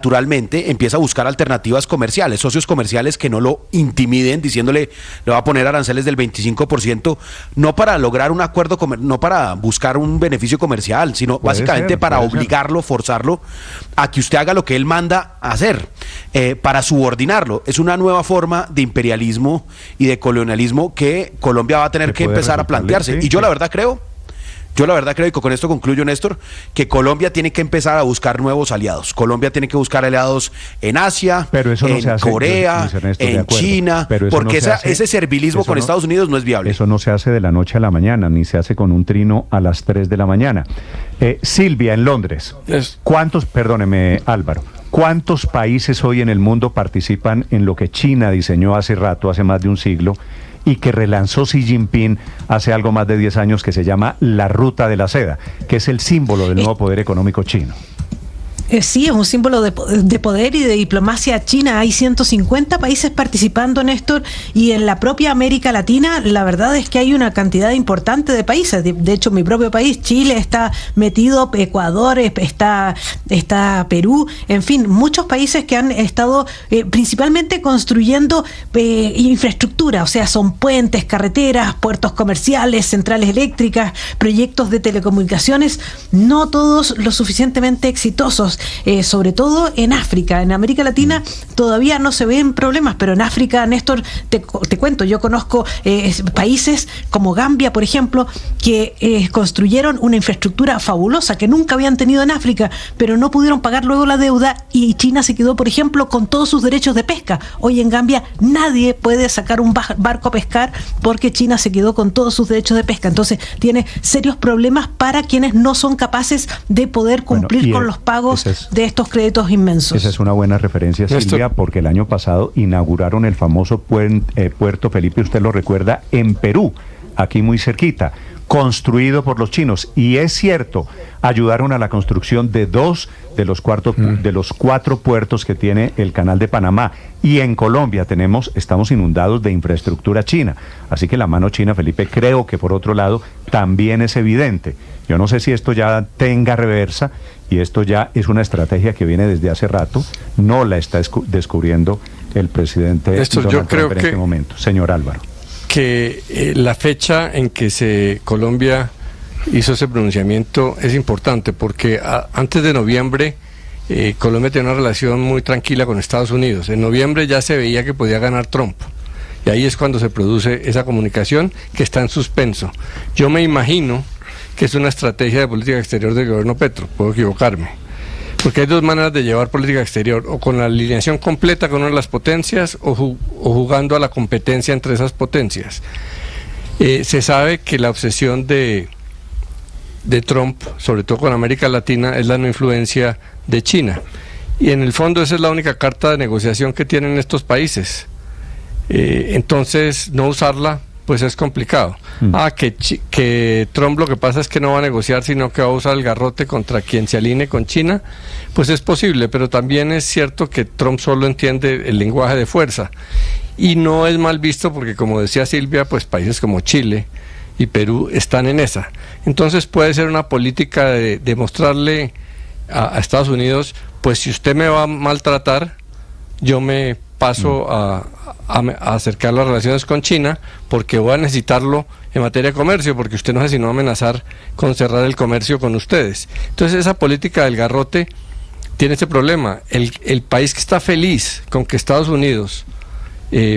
naturalmente empieza a buscar alternativas comerciales, socios comerciales que no lo intimiden diciéndole le va a poner aranceles del 25%, no para lograr un acuerdo, no para buscar un beneficio comercial, sino básicamente para obligarlo, forzarlo a que usted haga lo que él manda a hacer, para subordinarlo. Es una nueva forma de imperialismo y de colonialismo que Colombia va a tener que empezar a plantearse. Y yo la verdad creo, y con esto concluyo, Néstor, que Colombia tiene que empezar a buscar nuevos aliados. Colombia tiene que buscar aliados en Asia, en Corea, en China, porque ese servilismo con Estados Unidos no es viable. Eso no se hace de la noche a la mañana, ni se hace con un trino a las 3 de la mañana. Silvia, en Londres, perdóneme Álvaro, ¿cuántos países hoy en el mundo participan en lo que China diseñó hace más de un siglo, y que relanzó Xi Jinping hace algo más de 10 años, que se llama la Ruta de la Seda, que es el símbolo del nuevo poder económico chino? Sí, es un símbolo de poder y de diplomacia china. Hay 150 países participando, Néstor, y en la propia América Latina la verdad es que hay una cantidad importante de países. De hecho, mi propio país, Chile, está metido, Ecuador, está Perú, en fin, muchos países que han estado principalmente construyendo infraestructura, o sea, son puentes, carreteras, puertos comerciales, centrales eléctricas, proyectos de telecomunicaciones, no todos lo suficientemente exitosos. Sobre todo en África. En América Latina todavía no se ven problemas, pero en África, Néstor, te cuento, yo conozco países como Gambia, por ejemplo, que construyeron una infraestructura fabulosa que nunca habían tenido en África, pero no pudieron pagar luego la deuda y China se quedó, por ejemplo, con todos sus derechos de pesca. Hoy en Gambia nadie puede sacar un barco a pescar porque China se quedó con todos sus derechos de pesca. Entonces tiene serios problemas para quienes no son capaces de poder cumplir con los pagos de estos créditos inmensos. Esa es una buena referencia, Silvia, porque el año pasado inauguraron el famoso Puerto Felipe, usted lo recuerda, en Perú, aquí muy cerquita, construido por los chinos. Y es cierto, ayudaron a la construcción de 2 de los 4 puertos que tiene el Canal de Panamá. Y en Colombia estamos inundados de infraestructura china. Así que la mano china, Felipe, creo que por otro lado también es evidente. Yo no sé si esto ya tenga reversa, y esto ya es una estrategia que viene desde hace rato, no la está descubriendo el presidente Donald Trump en este momento. Señor Álvaro. Que la fecha en que Colombia hizo ese pronunciamiento es importante, porque antes de noviembre Colombia tenía una relación muy tranquila con Estados Unidos. En noviembre ya se veía que podía ganar Trump, y ahí es cuando se produce esa comunicación que está en suspenso. Yo me imagino que es una estrategia de política exterior del gobierno Petro, puedo equivocarme, porque hay 2 maneras de llevar política exterior: o con la alineación completa con una de las potencias, o jugando a la competencia entre esas potencias. Se sabe que la obsesión de Trump, sobre todo con América Latina, es la no influencia de China, y en el fondo esa es la única carta de negociación que tienen estos países. Entonces no usarla pues es complicado. Que Trump lo que pasa es que no va a negociar, sino que va a usar el garrote contra quien se alinee con China, pues es posible, pero también es cierto que Trump solo entiende el lenguaje de fuerza, y no es mal visto porque, como decía Silvia, pues países como Chile y Perú están en esa. Entonces puede ser una política de mostrarle a Estados Unidos, pues si usted me va a maltratar, yo me paso a acercar las relaciones con China, porque voy a necesitarlo en materia de comercio, porque usted no sé si no va a amenazar con cerrar el comercio con ustedes. Entonces esa política del garrote tiene ese problema. El país que está feliz con que Estados Unidos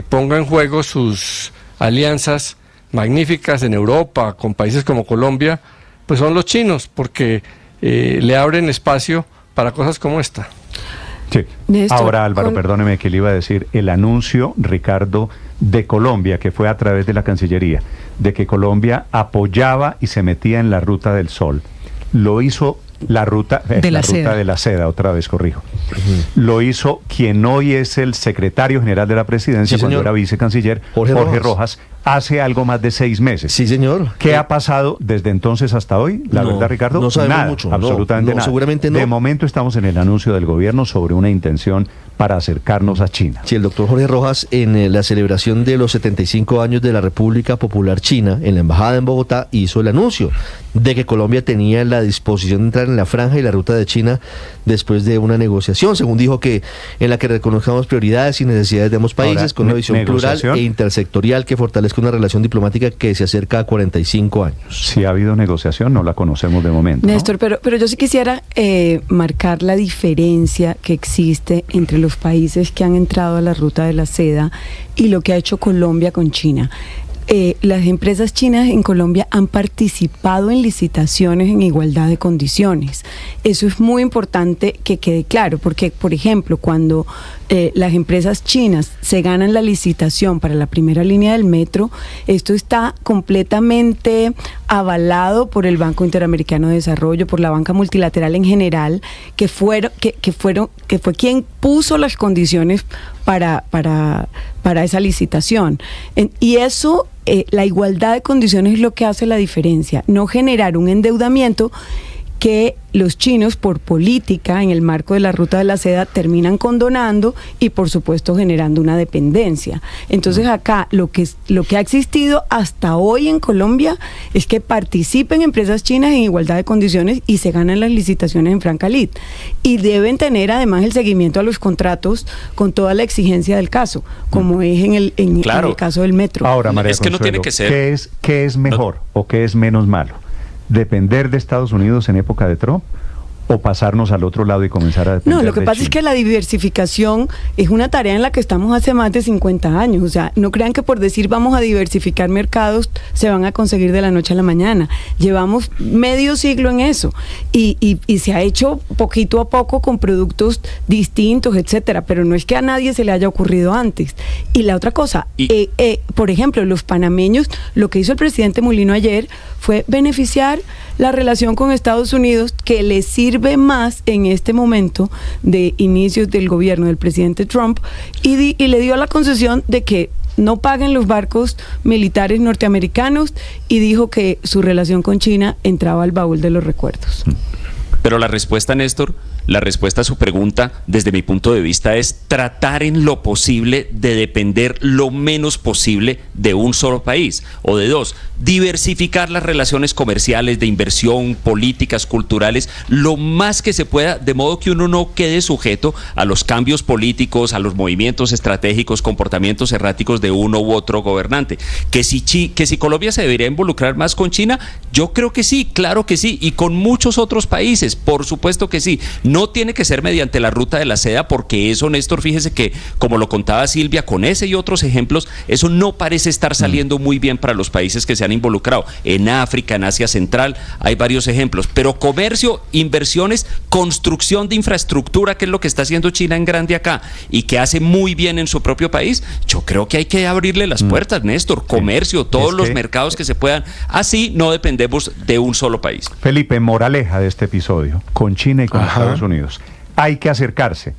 ponga en juego sus alianzas magníficas en Europa con países como Colombia, pues son los chinos, porque le abren espacio para cosas como esta. Sí. Néstor, ahora Álvaro, perdóneme, que le iba a decir, el anuncio, Ricardo, de Colombia, que fue a través de la Cancillería, de que Colombia apoyaba y se metía en la Ruta del Sol, lo hizo la ruta de la seda, otra vez corrijo. Lo hizo quien hoy es el secretario general de la presidencia, cuando era vicecanciller, Jorge Rojas, hace algo más de 6 meses. Sí, señor. ¿Qué ha pasado desde entonces hasta hoy? La verdad, Ricardo, no sabemos nada, mucho. Absolutamente nada. Seguramente no. De momento estamos en el anuncio del gobierno sobre una intención para acercarnos a China. Sí, el doctor Jorge Rojas, en la celebración de los 75 años de la República Popular China, en la embajada en Bogotá, hizo el anuncio de que Colombia tenía la disposición de entrar en en la franja y la ruta de China después de una negociación, según dijo, que en la que reconozcamos prioridades y necesidades de ambos países. Ahora, con una visión plural e intersectorial que fortalezca una relación diplomática que se acerca a 45 años. Si ha habido negociación, no la conocemos de momento, ¿no? Néstor, pero yo sí quisiera marcar la diferencia que existe entre los países que han entrado a la ruta de la seda y lo que ha hecho Colombia con China. Las empresas chinas en Colombia han participado en licitaciones en igualdad de condiciones. Eso es muy importante que quede claro, porque, por ejemplo, cuando las empresas chinas se ganan la licitación para la primera línea del metro, esto está completamente avalado por el Banco Interamericano de Desarrollo, por la banca multilateral en general, que fue quien puso las condiciones para esa licitación. Y eso, la igualdad de condiciones es lo que hace la diferencia, no generar un endeudamiento que los chinos, por política, en el marco de la ruta de la seda, terminan condonando y, por supuesto, generando una dependencia. Entonces, acá lo que ha existido hasta hoy en Colombia es que participen empresas chinas en igualdad de condiciones y se ganan las licitaciones en franca lid. Y deben tener, además, el seguimiento a los contratos con toda la exigencia del caso, como es en el caso del metro. Ahora, María Consuelo, no tiene que ser. ¿Qué es mejor o qué es menos malo? ¿Depender de Estados Unidos en época de Trump o pasarnos al otro lado y comenzar a depender de China? No, lo que pasa es que la diversificación es una tarea en la que estamos hace más de 50 años. O sea, no crean que por decir vamos a diversificar mercados se van a conseguir de la noche a la mañana. Llevamos medio siglo en eso y se ha hecho poquito a poco con productos distintos, etcétera, pero no es que a nadie se le haya ocurrido antes. Y la otra cosa, por ejemplo, los panameños, lo que hizo el presidente Mulino ayer fue beneficiar la relación con Estados Unidos, que le sirve más en este momento de inicios del gobierno del presidente Trump, y le dio la concesión de que no paguen los barcos militares norteamericanos, y dijo que su relación con China entraba al baúl de los recuerdos. Pero la respuesta, Néstor, la respuesta a su pregunta, desde mi punto de vista, es tratar en lo posible de depender lo menos posible de un solo país, o de dos, diversificar las relaciones comerciales, de inversión, políticas, culturales, lo más que se pueda, de modo que uno no quede sujeto a los cambios políticos, a los movimientos estratégicos, comportamientos erráticos de uno u otro gobernante. Que si Colombia se debería involucrar más con China, yo creo que sí, claro que sí, y con muchos otros países, por supuesto que sí. No tiene que ser mediante la ruta de la seda, porque eso, Néstor, fíjese que, como lo contaba Silvia, con ese y otros ejemplos, eso no parece estar saliendo muy bien para los países que se han involucrado. En África, en Asia Central, hay varios ejemplos. Pero comercio, inversiones, construcción de infraestructura, que es lo que está haciendo China en grande acá, y que hace muy bien en su propio país, yo creo que hay que abrirle las puertas, Néstor. Comercio, todos los mercados que se puedan. Así no dependemos de un solo país. Felipe, moraleja de este episodio, con China y con Estados Unidos. Hay que acercarse,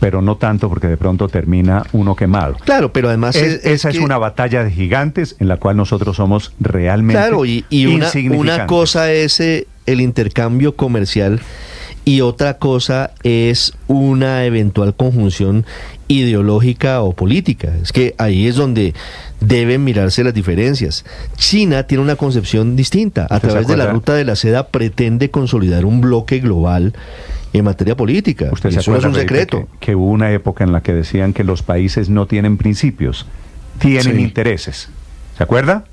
pero no tanto, porque de pronto termina uno quemado. Claro, pero además esa es una batalla de gigantes en la cual nosotros somos realmente insignificantes. Una cosa es el intercambio comercial y otra cosa es una eventual conjunción ideológica o política. Es que ahí es donde deben mirarse las diferencias. China tiene una concepción distinta. A través de la ruta de la seda pretende consolidar un bloque global en materia política. Usted se acuerda, eso no es un secreto. Que hubo una época en la que decían que los países no tienen principios, tienen intereses. ¿Se acuerda?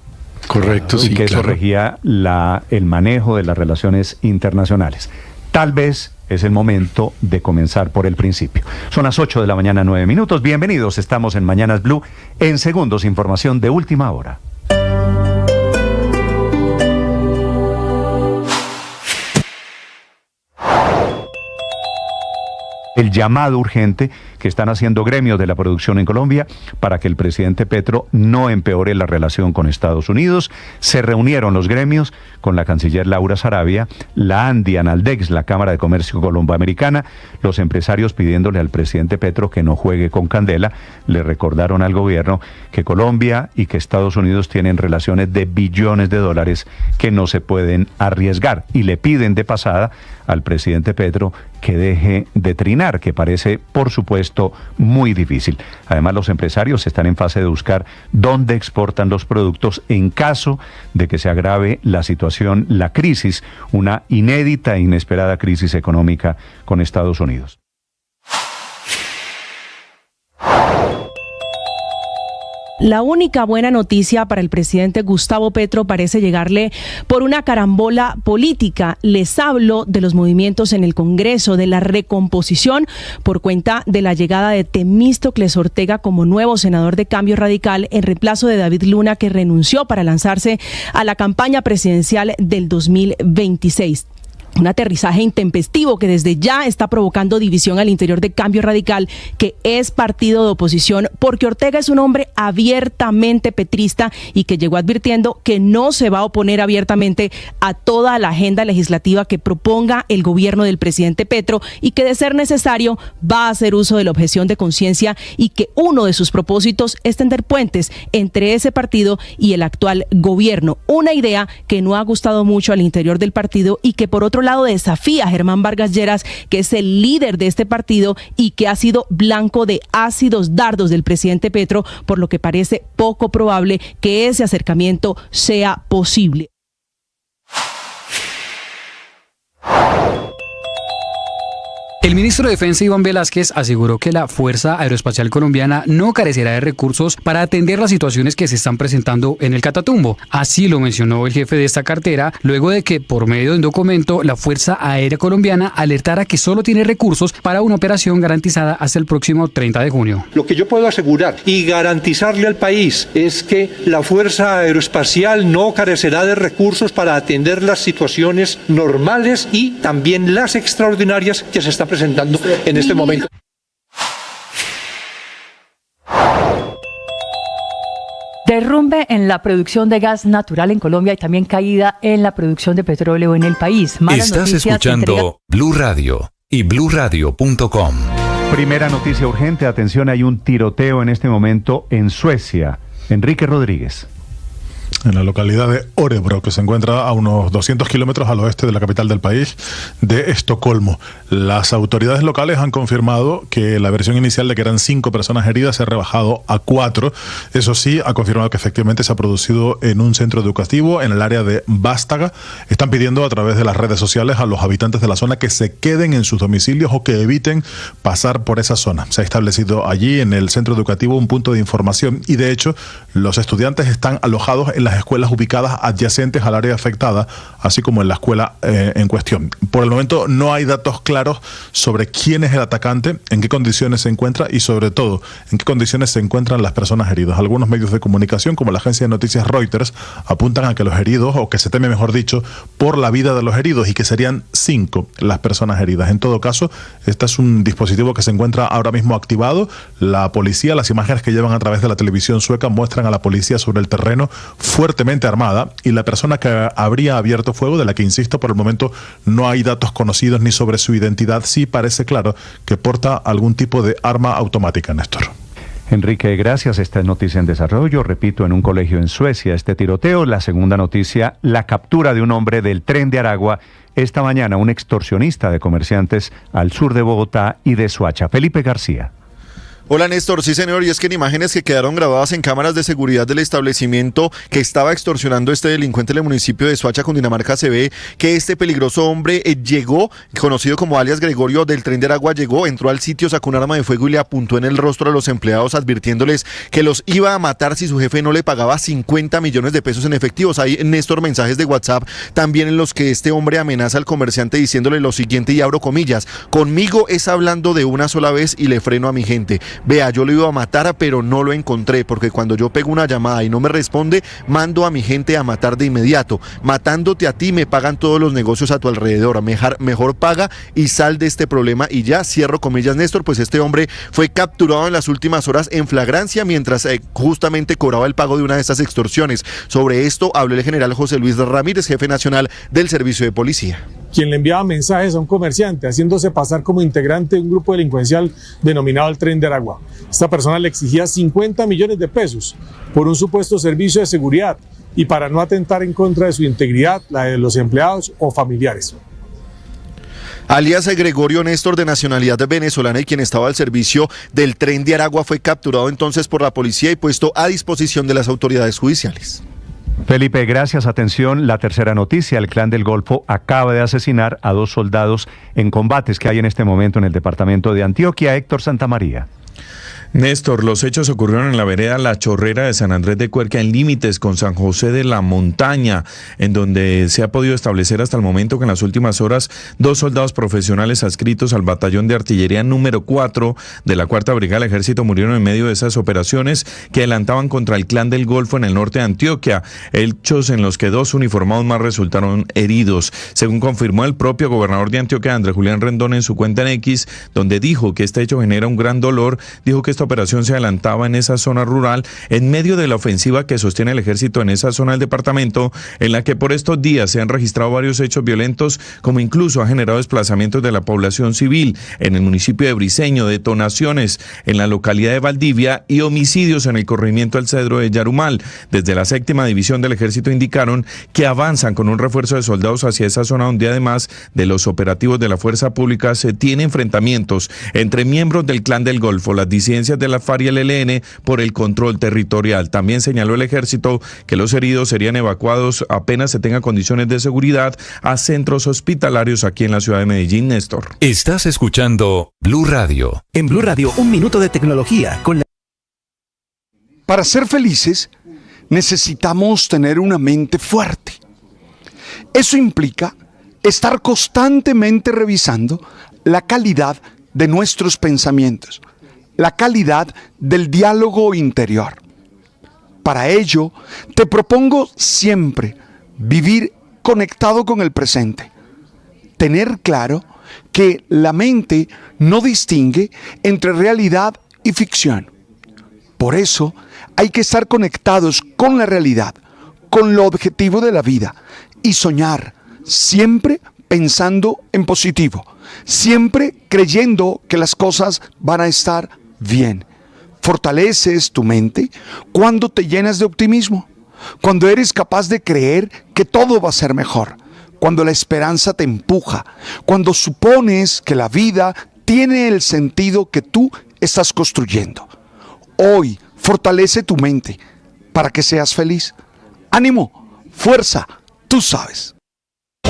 Correcto, sí, y que eso regía el manejo de las relaciones internacionales. Tal vez es el momento de comenzar por el principio. Son las 8 de la mañana, 9 minutos. Bienvenidos, estamos en Mañanas Blue. En segundos, información de última hora. El llamado urgente que están haciendo gremios de la producción en Colombia para que el presidente Petro no empeore la relación con Estados Unidos. Se reunieron los gremios con la canciller Laura Sarabia, la ANDI, Analdex, la Cámara de Comercio Colomboamericana, los empresarios pidiéndole al presidente Petro que no juegue con candela. Le recordaron al gobierno que Colombia y que Estados Unidos tienen relaciones de billones de dólares que no se pueden arriesgar, y le piden de pasada al presidente Petro que deje de trinar, que parece, por supuesto, muy difícil. Además, los empresarios están en fase de buscar dónde exportan los productos en caso de que se agrave la situación, la crisis, una inédita e inesperada crisis económica con Estados Unidos. La única buena noticia para el presidente Gustavo Petro parece llegarle por una carambola política. Les hablo de los movimientos en el Congreso, de la recomposición por cuenta de la llegada de Temístocles Ortega como nuevo senador de Cambio Radical en reemplazo de David Luna, que renunció para lanzarse a la campaña presidencial del 2026. Un aterrizaje intempestivo que desde ya está provocando división al interior de Cambio Radical, que es partido de oposición, porque Ortega es un hombre abiertamente petrista y que llegó advirtiendo que no se va a oponer abiertamente a toda la agenda legislativa que proponga el gobierno del presidente Petro y que, de ser necesario, va a hacer uso de la objeción de conciencia, y que uno de sus propósitos es tender puentes entre ese partido y el actual gobierno. Una idea que no ha gustado mucho al interior del partido y que, por otro lado, desafía a Germán Vargas Lleras, que es el líder de este partido y que ha sido blanco de ácidos dardos del presidente Petro, por lo que parece poco probable que ese acercamiento sea posible. El ministro de Defensa, Iván Velázquez, aseguró que la Fuerza Aeroespacial Colombiana no carecerá de recursos para atender las situaciones que se están presentando en el Catatumbo. Así lo mencionó el jefe de esta cartera, luego de que, por medio de un documento, la Fuerza Aérea Colombiana alertara que solo tiene recursos para una operación garantizada hasta el próximo 30 de junio. Lo que yo puedo asegurar y garantizarle al país es que la Fuerza Aeroespacial no carecerá de recursos para atender las situaciones normales y también las extraordinarias que se están presentando en este momento. Derrumbe en la producción de gas natural en Colombia y también caída en la producción de petróleo en el país. Estás escuchando Blue Radio y BlueRadio.com. Primera noticia urgente, atención, hay un tiroteo en este momento en Suecia. Enrique Rodríguez. En la localidad de Örebro, que se encuentra a unos 200 kilómetros al oeste de la capital del país, de Estocolmo. Las autoridades locales han confirmado que la versión inicial de que eran 5 personas heridas se ha rebajado a 4. Eso sí, ha confirmado que efectivamente se ha producido en un centro educativo en el área de Vástaga. Están pidiendo a través de las redes sociales a los habitantes de la zona que se queden en sus domicilios o que eviten pasar por esa zona. Se ha establecido allí en el centro educativo un punto de información y, de hecho, los estudiantes están alojados en las escuelas ubicadas adyacentes al área afectada, así como en la escuela en cuestión. Por el momento no hay datos claros sobre quién es el atacante, en qué condiciones se encuentra y, sobre todo, en qué condiciones se encuentran las personas heridas. Algunos medios de comunicación, como la agencia de noticias Reuters, apuntan a que los heridos, o que se teme, mejor dicho, por la vida de los heridos, y que serían 5 las personas heridas. En todo caso, este es un dispositivo que se encuentra ahora mismo activado. La policía, las imágenes que llevan a través de la televisión sueca muestran a la policía sobre el terreno fuertemente armada, y la persona que habría abierto fuego, de la que, insisto, por el momento no hay datos conocidos ni sobre su identidad, sí parece claro que porta algún tipo de arma automática, Néstor. Enrique, gracias. Esta es noticia en desarrollo. Repito, en un colegio en Suecia este tiroteo. La segunda noticia, la captura de un hombre del Tren de Aragua esta mañana, un extorsionista de comerciantes al sur de Bogotá y de Soacha. Felipe García. Hola, Néstor, sí señor, y es que en imágenes que quedaron grabadas en cámaras de seguridad del establecimiento que estaba extorsionando este delincuente en el municipio de Soacha, Cundinamarca, se ve que este peligroso hombre llegó, conocido como alias Gregorio del Tren de Aragua, entró al sitio, sacó un arma de fuego y le apuntó en el rostro a los empleados, advirtiéndoles que los iba a matar si su jefe no le pagaba 50 millones de pesos en efectivos. Hay, Néstor, mensajes de WhatsApp también en los que este hombre amenaza al comerciante diciéndole lo siguiente, y abro comillas: conmigo es hablando de una sola vez y le freno a mi gente. Vea, yo lo iba a matar, pero no lo encontré, porque cuando yo pego una llamada y no me responde, mando a mi gente a matar de inmediato. Matándote a ti me pagan todos los negocios a tu alrededor. Mejor paga y sal de este problema. Y ya, cierro comillas, Néstor, pues este hombre fue capturado en las últimas horas en flagrancia mientras justamente cobraba el pago de una de estas extorsiones. Sobre esto habló el general José Luis Ramírez, jefe nacional del Servicio de Policía. Quien le enviaba mensajes a un comerciante haciéndose pasar como integrante de un grupo delincuencial denominado el Tren de Aragua. Esta persona le exigía 50 millones de pesos por un supuesto servicio de seguridad y para no atentar en contra de su integridad, la de los empleados o familiares. Alias Gregorio Néstor, de nacionalidad venezolana y quien estaba al servicio del Tren de Aragua, fue capturado entonces por la policía y puesto a disposición de las autoridades judiciales. Felipe, gracias. Atención, la tercera noticia. El Clan del Golfo acaba de asesinar a 2 soldados en combates que hay en este momento en el departamento de Antioquia. Héctor Santamaría. Néstor, los hechos ocurrieron en la vereda La Chorrera de San Andrés de Cuerca, en límites con San José de la Montaña, en donde se ha podido establecer hasta el momento que en las últimas horas 2 soldados profesionales adscritos al batallón de artillería número 4 de la 4ª Brigada del Ejército murieron en medio de esas operaciones que adelantaban contra el Clan del Golfo en el norte de Antioquia, hechos en los que 2 uniformados más resultaron heridos, según confirmó el propio gobernador de Antioquia, Andrés Julián Rendón, en su cuenta en X, donde dijo que este hecho genera un gran dolor. Dijo que esta operación se adelantaba en esa zona rural en medio de la ofensiva que sostiene el ejército en esa zona del departamento, en la que por estos días se han registrado varios hechos violentos, como incluso ha generado desplazamientos de la población civil en el municipio de Briceño, detonaciones en la localidad de Valdivia y homicidios en el corregimiento del Cedro de Yarumal. Desde la 7ª división del ejército indicaron que avanzan con un refuerzo de soldados hacia esa zona, donde además de los operativos de la fuerza pública se tienen enfrentamientos entre miembros del Clan del Golfo, las disidencias de la FARC y el ELN por el control territorial. También señaló el ejército que los heridos serían evacuados apenas se tengan condiciones de seguridad a centros hospitalarios aquí en la ciudad de Medellín. Néstor. Estás escuchando Blue Radio. En Blue Radio, un minuto de tecnología con la... Para ser felices, necesitamos tener una mente fuerte. Eso implica estar constantemente revisando la calidad de nuestros pensamientos, la calidad del diálogo interior. Para ello, te propongo siempre vivir conectado con el presente. Tener claro que la mente no distingue entre realidad y ficción. Por eso, hay que estar conectados con la realidad, con lo objetivo de la vida y soñar, siempre pensando en positivo, siempre creyendo que las cosas van a estar bien. Fortaleces tu mente cuando te llenas de optimismo, cuando eres capaz de creer que todo va a ser mejor, cuando la esperanza te empuja, cuando supones que la vida tiene el sentido que tú estás construyendo. Hoy, fortalece tu mente para que seas feliz. Ánimo, fuerza, tú sabes.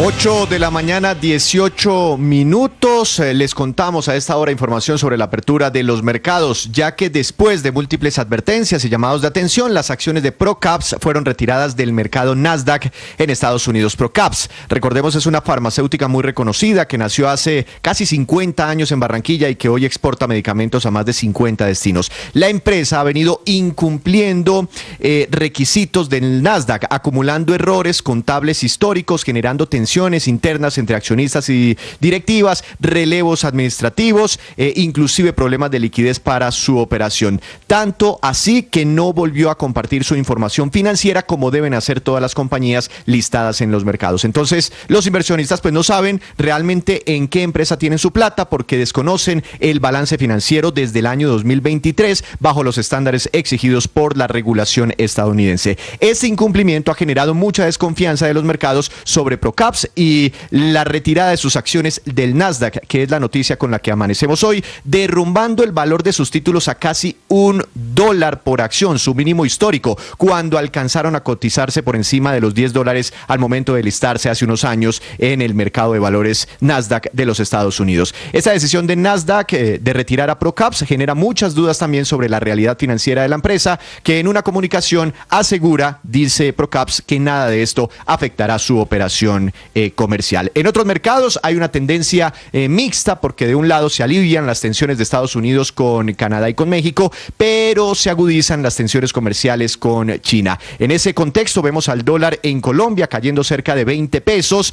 8 de la mañana, 18 minutos. Les contamos a esta hora información sobre la apertura de los mercados, ya que después de múltiples advertencias y llamados de atención, las acciones de Procaps fueron retiradas del mercado Nasdaq en Estados Unidos. Procaps, recordemos, es una farmacéutica muy reconocida que nació hace casi 50 años en Barranquilla y que hoy exporta medicamentos a más de 50 destinos. La empresa ha venido incumpliendo requisitos del Nasdaq, acumulando errores contables históricos, generando tensiones internas entre accionistas y directivas, relevos administrativos, inclusive problemas de liquidez para su operación. Tanto así que no volvió a compartir su información financiera como deben hacer todas las compañías listadas en los mercados. Entonces, los inversionistas pues no saben realmente en qué empresa tienen su plata porque desconocen el balance financiero desde el año 2023 bajo los estándares exigidos por la regulación estadounidense. Este incumplimiento ha generado mucha desconfianza de los mercados sobre Procaps y la retirada de sus acciones del Nasdaq, que es la noticia con la que amanecemos hoy, derrumbando el valor de sus títulos a casi $1 por acción, su mínimo histórico, cuando alcanzaron a cotizarse por encima de los $10 al momento de listarse hace unos años en el mercado de valores Nasdaq de los Estados Unidos. Esta decisión de Nasdaq de retirar a Procaps genera muchas dudas también sobre la realidad financiera de la empresa, que en una comunicación asegura, dice Procaps, que nada de esto afectará su operación comercial. En otros mercados hay una tendencia mixta porque de un lado se alivian las tensiones de Estados Unidos con Canadá y con México, pero se agudizan las tensiones comerciales con China. En ese contexto vemos al dólar en Colombia cayendo cerca de 20 pesos.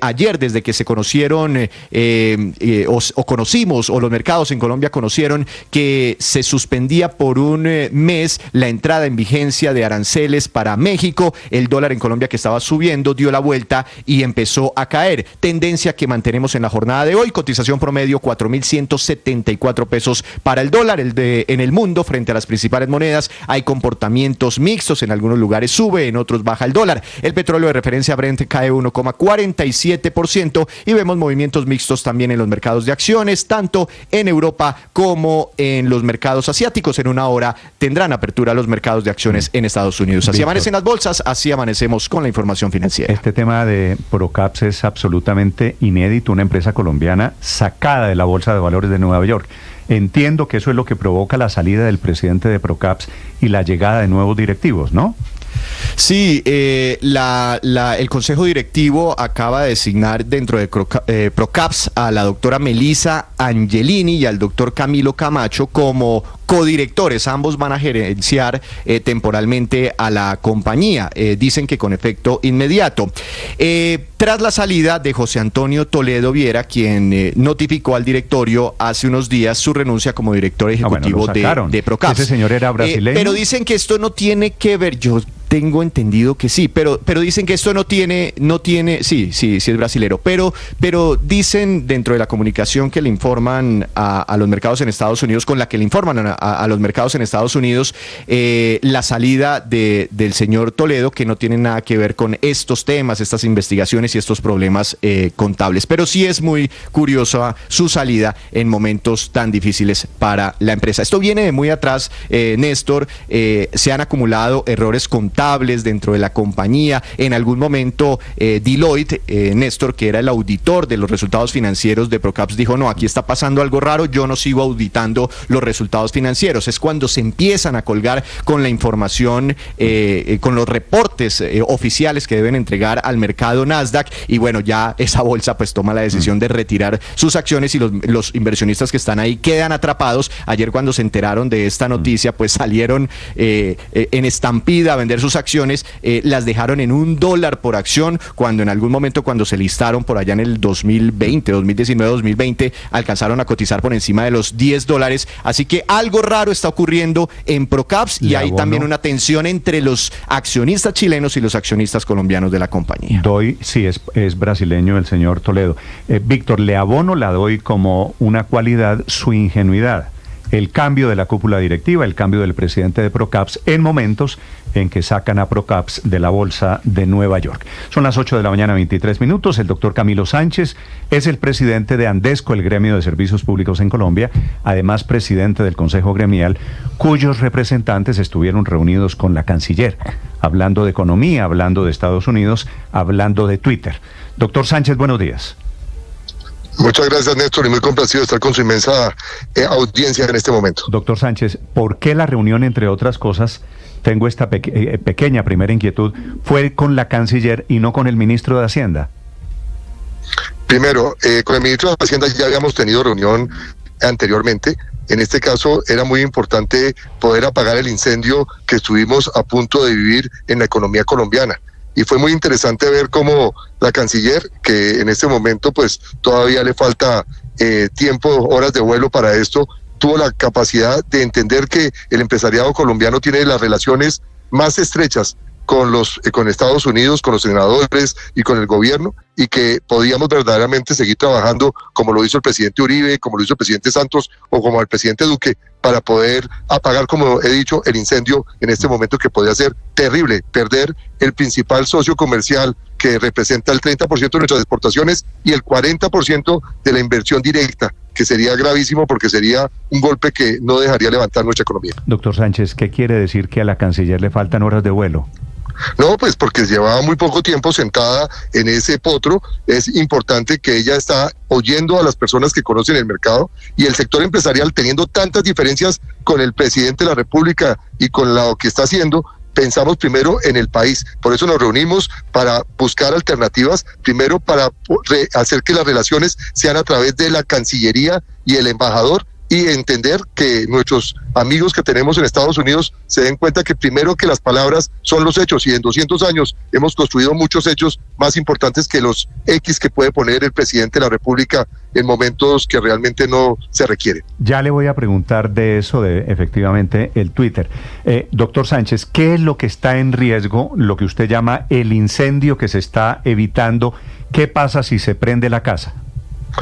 Ayer, desde que se conocieron o los mercados en Colombia conocieron que se suspendía por un mes la entrada en vigencia de aranceles para México, el dólar en Colombia, que estaba subiendo, dio la vuelta y empezó a caer. Tendencia que mantenemos en la jornada de hoy. Cotización promedio 4.174 pesos para el dólar en el mundo frente a las principales monedas hay comportamientos mixtos, en algunos lugares sube, en otros baja el dólar. El petróleo de referencia Brent cae 1,47% y vemos movimientos mixtos también en los mercados de acciones, tanto en Europa como en los mercados asiáticos. En una hora tendrán apertura los mercados de acciones en Estados Unidos. Así amanecen las bolsas, así amanecemos con la información financiera. Este tema de Procaps es absolutamente inédito, una empresa colombiana sacada de la Bolsa de Valores de Nueva York. Entiendo que eso es lo que provoca la salida del presidente de Procaps y la llegada de nuevos directivos, ¿no? Sí, el Consejo Directivo acaba de designar dentro de Procaps a la doctora Melissa Angelini y al doctor Camilo Camacho como codirectores. Ambos van a gerenciar temporalmente a la compañía. Dicen que con efecto inmediato. Tras la salida de José Antonio Toledo Viera, quien notificó al directorio hace unos días su renuncia como director ejecutivo de Procaps. Ese señor era brasileño. Pero dicen que esto no tiene que ver, yo tengo entendido que sí, pero dicen que esto no tiene, sí es brasilero, pero dicen dentro de la comunicación que le informan a los mercados en Estados Unidos, con la que le informan a los mercados en Estados Unidos, la salida del señor Toledo, que no tiene nada que ver con estos temas, estas investigaciones y estos problemas contables. Pero sí es muy curiosa su salida en momentos tan difíciles para la empresa. Esto viene de muy atrás, Néstor. Se han acumulado errores contables dentro de la compañía. En algún momento Deloitte, Néstor, que era el auditor de los resultados financieros de Procaps, dijo: no, aquí está pasando algo raro, yo no sigo auditando los resultados financieros. Es cuando se empiezan a colgar con la información, con los reportes oficiales que deben entregar al mercado Nasdaq, y bueno, ya esa bolsa pues toma la decisión de retirar sus acciones y los inversionistas que están ahí quedan atrapados. Ayer, cuando se enteraron de esta noticia, pues salieron en estampida a vender sus acciones, las dejaron en $1 por acción, cuando en algún momento, cuando se listaron por allá en el 2019-2020, alcanzaron a cotizar por encima de los $10. Así que algo raro está ocurriendo en Procaps y hay también una tensión entre los accionistas chilenos y los accionistas colombianos de la compañía. Sí, es brasileño el señor Toledo. Víctor, le abono, la doy como una cualidad su ingenuidad. El cambio de la cúpula directiva, el cambio del presidente de Procaps en momentos en que sacan a Procaps de la Bolsa de Nueva York. Son las 8 de la mañana, 23 minutos. El doctor Camilo Sánchez es el presidente de Andesco, el gremio de servicios públicos en Colombia, además presidente del Consejo Gremial, cuyos representantes estuvieron reunidos con la canciller, hablando de economía, hablando de Estados Unidos, hablando de Twitter. Doctor Sánchez, buenos días. Muchas gracias, Néstor, y muy complacido de estar con su inmensa audiencia en este momento. Doctor Sánchez, ¿por qué la reunión, entre otras cosas, tengo esta pequeña primera inquietud, fue con la canciller y no con el ministro de Hacienda? Primero, con el ministro de Hacienda ya habíamos tenido reunión anteriormente. En este caso era muy importante poder apagar el incendio que estuvimos a punto de vivir en la economía colombiana. Y fue muy interesante ver cómo la canciller, que en este momento pues todavía le falta tiempo, horas de vuelo para esto, tuvo la capacidad de entender que el empresariado colombiano tiene las relaciones más estrechas con Estados Unidos, con los senadores y con el gobierno, y que podíamos verdaderamente seguir trabajando como lo hizo el presidente Uribe, como lo hizo el presidente Santos o como el presidente Duque, para poder apagar, como he dicho, el incendio en este momento, que podría ser terrible, perder el principal socio comercial que representa el 30% de nuestras exportaciones y el 40% de la inversión directa, que sería gravísimo porque sería un golpe que no dejaría levantar nuestra economía. Doctor Sánchez, ¿qué quiere decir que a la canciller le faltan horas de vuelo? No, pues porque llevaba muy poco tiempo sentada en ese potro. Es importante que ella está oyendo a las personas que conocen el mercado y el sector empresarial, teniendo tantas diferencias con el presidente de la República y con lo que está haciendo. Pensamos primero en el país, por eso nos reunimos para buscar alternativas, primero para hacer que las relaciones sean a través de la Cancillería y el embajador, y entender que nuestros amigos que tenemos en Estados Unidos se den cuenta que primero que las palabras son los hechos, y en 200 años hemos construido muchos hechos más importantes que los X que puede poner el presidente de la República en momentos que realmente no se requieren. Ya le voy a preguntar de eso, de efectivamente el Twitter. Doctor Sánchez, ¿qué es lo que está en riesgo, lo que usted llama el incendio que se está evitando? ¿Qué pasa si se prende la casa?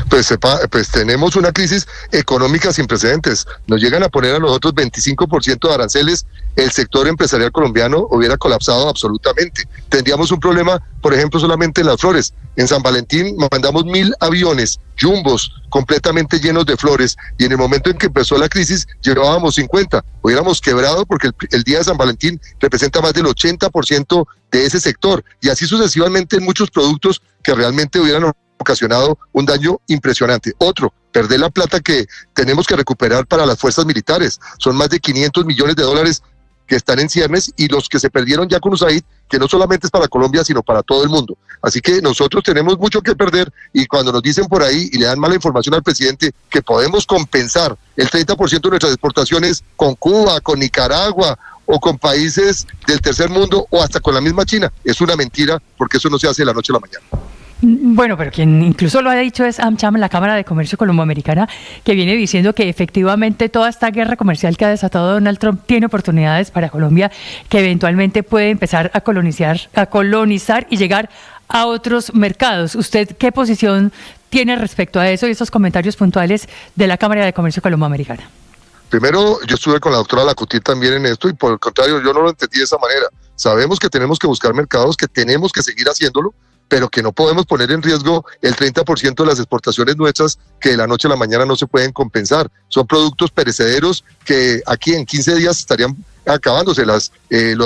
Pues tenemos una crisis económica sin precedentes. Nos llegan a poner a nosotros 25% de aranceles, el sector empresarial colombiano hubiera colapsado absolutamente. Tendríamos un problema, por ejemplo, solamente en las flores. En San Valentín mandamos 1.000 aviones, jumbos, completamente llenos de flores, y en el momento en que empezó la crisis llevábamos 50. Hubiéramos quebrado porque el día de San Valentín representa más del 80% de ese sector, y así sucesivamente en muchos productos que realmente hubieran ocasionado un daño impresionante. Otro, perder la plata que tenemos que recuperar para las fuerzas militares. Son más de 500 millones de dólares que están en ciernes, y los que se perdieron ya con USAID, que no solamente es para Colombia, sino para todo el mundo. Así que nosotros tenemos mucho que perder, y cuando nos dicen por ahí y le dan mala información al presidente que podemos compensar el 30% de nuestras exportaciones con Cuba, con Nicaragua o con países del tercer mundo o hasta con la misma China, es una mentira, porque eso no se hace de la noche a la mañana. Bueno, pero quien incluso lo ha dicho es AmCham, la Cámara de Comercio Colomboamericana, que viene diciendo que efectivamente toda esta guerra comercial que ha desatado Donald Trump tiene oportunidades para Colombia, que eventualmente puede empezar a colonizar y llegar a otros mercados. ¿Usted qué posición tiene respecto a eso y esos comentarios puntuales de la Cámara de Comercio Colomboamericana? Primero, yo estuve con la doctora Lacutir también en esto, y por el contrario, yo no lo entendí de esa manera. Sabemos que tenemos que buscar mercados, que tenemos que seguir haciéndolo, pero que no podemos poner en riesgo el 30% de las exportaciones nuestras, que de la noche a la mañana no se pueden compensar. Son productos perecederos que aquí en 15 días estarían acabándose, las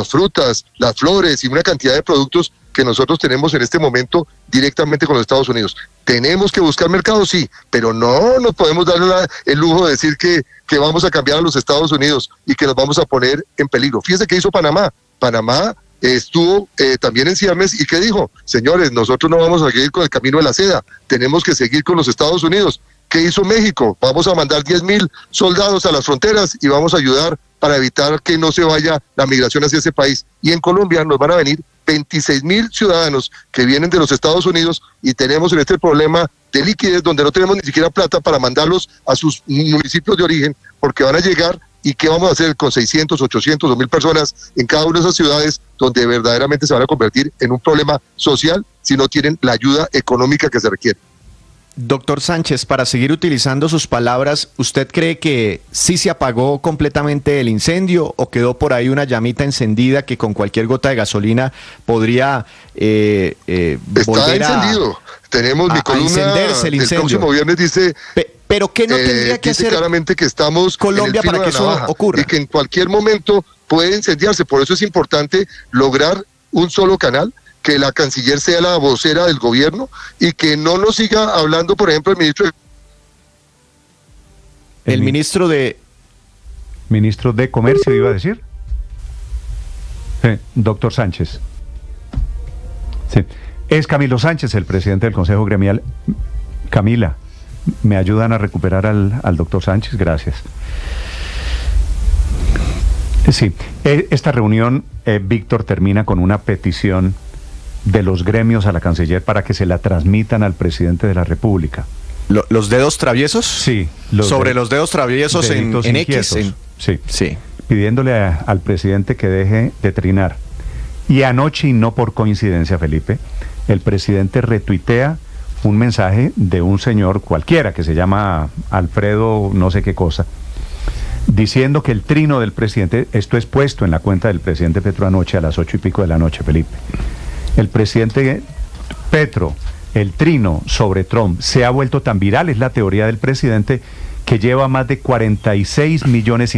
frutas, las flores y una cantidad de productos que nosotros tenemos en este momento directamente con los Estados Unidos. Tenemos que buscar mercados, sí, pero no nos podemos dar el lujo de decir que vamos a cambiar a los Estados Unidos y que nos vamos a poner en peligro. Fíjense qué hizo Panamá. Panamá estuvo también en ciernes, y ¿qué dijo? Señores, nosotros no vamos a seguir con el camino de la seda, tenemos que seguir con los Estados Unidos. ¿Qué hizo México? Vamos a mandar 10,000 soldados a las fronteras y vamos a ayudar para evitar que no se vaya la migración hacia ese país. Y en Colombia nos van a venir 26,000 ciudadanos que vienen de los Estados Unidos, y tenemos en este problema de liquidez donde no tenemos ni siquiera plata para mandarlos a sus municipios de origen, porque van a llegar. ¿Y qué vamos a hacer con 600, 800 o 1,000 personas en cada una de esas ciudades donde verdaderamente se van a convertir en un problema social si no tienen la ayuda económica que se requiere? Doctor Sánchez, para seguir utilizando sus palabras, ¿usted cree que sí se apagó completamente el incendio o quedó por ahí una llamita encendida que con cualquier gota de gasolina podría volver encendido? Tenemos mi columna encenderse el incendio. El próximo viernes dice... Pero ¿qué no tendría que hacer claramente que estamos Colombia en el filo para que de la navaja, eso ocurra? y que en cualquier momento puede incendiarse? Por eso es importante lograr un solo canal, que la canciller sea la vocera del gobierno y que no nos siga hablando, por ejemplo, el ministro Ministro de Comercio, iba a decir. Sí, doctor Sánchez. Sí. Es Camilo Sánchez, el presidente del Consejo Gremial. Camila, ¿me ayudan a recuperar al doctor Sánchez? Gracias. Sí, esta reunión, Víctor, termina con una petición de los gremios a la canciller para que se la transmitan al presidente de la República. ¿Los dedos traviesos? Sí. Los dedos traviesos en X. Sí. Pidiéndole al presidente que deje de trinar. Y anoche, y no por coincidencia, Felipe, el presidente retuitea un mensaje de un señor cualquiera que se llama Alfredo no sé qué cosa, diciendo que el trino del presidente, esto es puesto en la cuenta del presidente Petro anoche a las 8:00 de la noche, Felipe. El presidente Petro, el trino sobre Trump se ha vuelto tan viral, es la teoría del presidente, que lleva más de 46,5 millones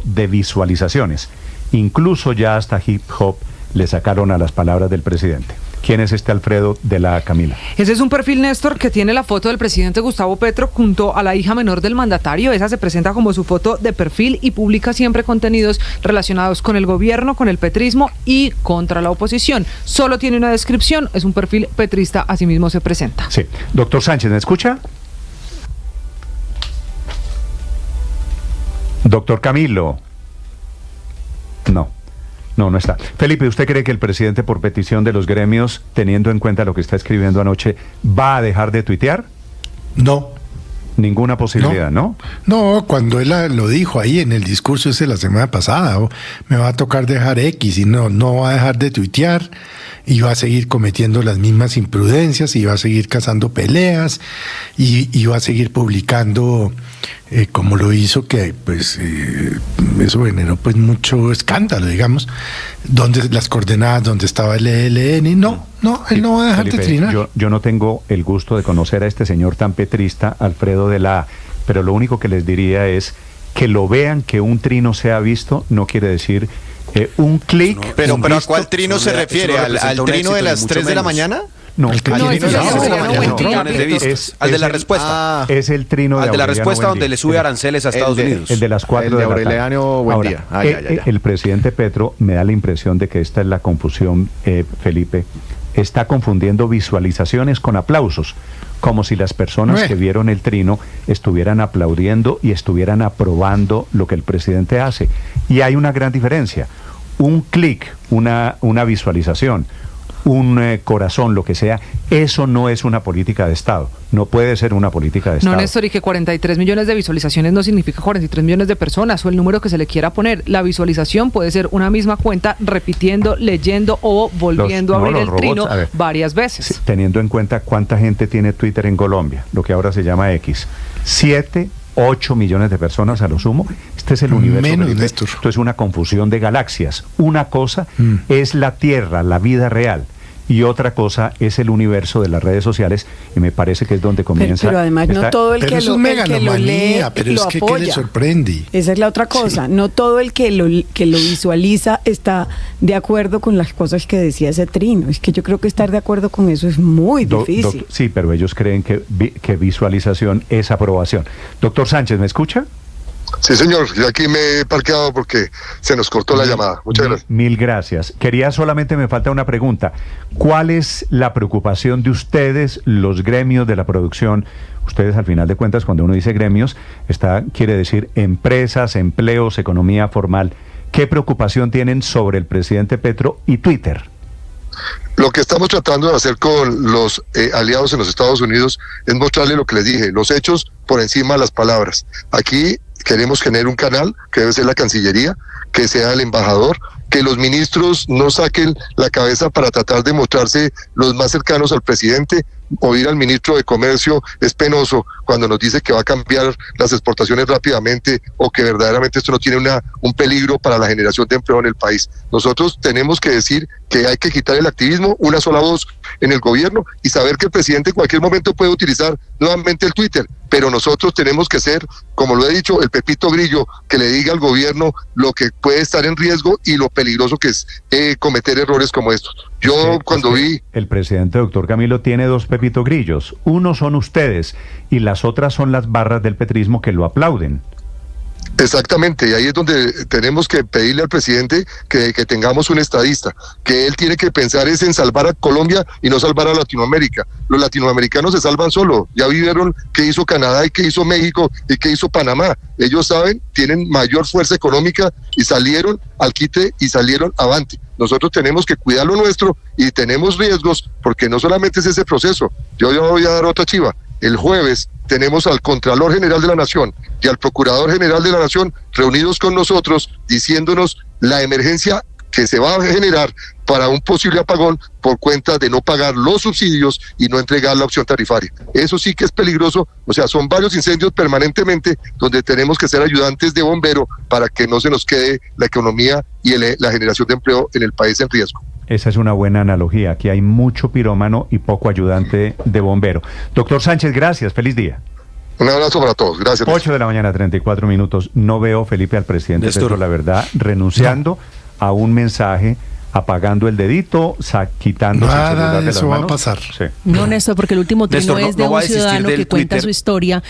de visualizaciones. Incluso ya hasta hip hop le sacaron a las palabras del presidente. ¿Quién es este Alfredo de la Camila? Ese es un perfil, Néstor, que tiene la foto del presidente Gustavo Petro junto a la hija menor del mandatario. Esa se presenta como su foto de perfil y publica siempre contenidos relacionados con el gobierno, con el petrismo y contra la oposición. Solo tiene una descripción, es un perfil petrista, así mismo se presenta. Sí. Doctor Sánchez, ¿me escucha? Doctor Camilo. No está. Felipe, ¿usted cree que el presidente, por petición de los gremios, teniendo en cuenta lo que está escribiendo anoche, va a dejar de tuitear? No. Ninguna posibilidad, ¿no? No, cuando él lo dijo ahí en el discurso ese la semana pasada, me va a tocar dejar X, y no va a dejar de tuitear. iba a seguir cometiendo las mismas imprudencias, iba a seguir cazando peleas, y iba a seguir publicando como lo hizo, que pues eso generó pues mucho escándalo, digamos, donde las coordenadas, donde estaba el ELN. No, él no va a dejar de trinar. Yo no tengo el gusto de conocer a este señor tan petrista, Alfredo de la A, pero lo único que les diría es que lo vean, que un trino se ha visto, no quiere decir un clic. No, pero ¿a cuál trino se refiere? ¿Al trino de las 3 de la mañana? No, al de la respuesta. Es el trino de al de la respuesta donde le sube aranceles a Estados Unidos. El de las 4 de la tarde. Aureliano Buendía. El presidente Petro, me da la impresión de que esta es la confusión, Felipe, está confundiendo visualizaciones con aplausos, como si las personas que vieron el trino estuvieran aplaudiendo y estuvieran aprobando lo que el presidente hace. Y hay una gran diferencia. Un clic, una visualización, un corazón, lo que sea, eso no es una política de Estado. No puede ser una política de Estado. No, Néstor, y que 43 millones de visualizaciones no significa 43 millones de personas o el número que se le quiera poner. La visualización puede ser una misma cuenta repitiendo, leyendo o volviendo a abrir el trino varias veces. Sí, teniendo en cuenta cuánta gente tiene Twitter en Colombia, lo que ahora se llama X. 8 millones de personas a lo sumo. Este es el universo. Menos, Néstor. Esto es una confusión de galaxias. Una cosa es la Tierra, la vida real, y otra cosa es el universo de las redes sociales, y me parece que es donde comienza. Pero además no todo el que lo lee pero lo es que apoya. ¿qué le sorprende? Esa es la otra cosa. No todo el que lo visualiza está de acuerdo con las cosas que decía ese trino. Es que yo creo que estar de acuerdo con eso es muy difícil. Sí, pero ellos creen que visualización es aprobación. Doctor Sánchez, ¿me escucha? Sí, señor, yo aquí me he parqueado porque se nos cortó la llamada. Muchas gracias. Mil gracias. Me falta una pregunta. ¿Cuál es la preocupación de ustedes, los gremios de la producción? Ustedes, al final de cuentas, cuando uno dice gremios, quiere decir empresas, empleos, economía formal. ¿Qué preocupación tienen sobre el presidente Petro y Twitter? Lo que estamos tratando de hacer con los aliados en los Estados Unidos es mostrarle lo que les dije, los hechos por encima de las palabras. Aquí queremos generar un canal que debe ser la Cancillería, que sea el embajador, que los ministros no saquen la cabeza para tratar de mostrarse los más cercanos al presidente. Oír al ministro de Comercio es penoso cuando nos dice que va a cambiar las exportaciones rápidamente o que verdaderamente esto no tiene un peligro para la generación de empleo en el país. Nosotros tenemos que decir que hay que quitar el activismo, una sola voz en el gobierno, y saber que el presidente en cualquier momento puede utilizar nuevamente el Twitter, pero nosotros tenemos que ser, como lo he dicho, el Pepito Grillo que le diga al gobierno lo que puede estar en riesgo y lo peligroso que es cometer errores como estos. Yo cuando vi... El presidente, doctor Camilo, tiene dos Pepito Grillos. Uno son ustedes y las otras son las barras del petrismo que lo aplauden. Exactamente, y ahí es donde tenemos que pedirle al presidente que tengamos un estadista, que él tiene que pensar es en salvar a Colombia y no salvar a Latinoamérica. Los latinoamericanos se salvan solos, ya vieron qué hizo Canadá y qué hizo México y qué hizo Panamá. Ellos saben, tienen mayor fuerza económica y salieron al quite y salieron avante. Nosotros tenemos que cuidar lo nuestro y tenemos riesgos porque no solamente es ese proceso. Yo voy a dar otra chiva. El jueves tenemos al Contralor General de la Nación y al Procurador General de la Nación reunidos con nosotros diciéndonos la emergencia que se va a generar para un posible apagón por cuenta de no pagar los subsidios y no entregar la opción tarifaria. Eso sí que es peligroso, o sea, son varios incendios permanentemente donde tenemos que ser ayudantes de bombero para que no se nos quede la economía y la generación de empleo en el país en riesgo. Esa es una buena analogía. Aquí hay mucho pirómano y poco ayudante de bombero. Doctor Sánchez, gracias. Feliz día. Un abrazo para todos. Gracias. 8 de la mañana, 34 minutos. No veo, Felipe, al presidente Petro, la verdad, renunciando a un mensaje, apagando el dedito, quitando el celular de las eso manos. Va a pasar. Sí. No, Néstor, porque el último trino Néstor, es de un ciudadano que cuenta su historia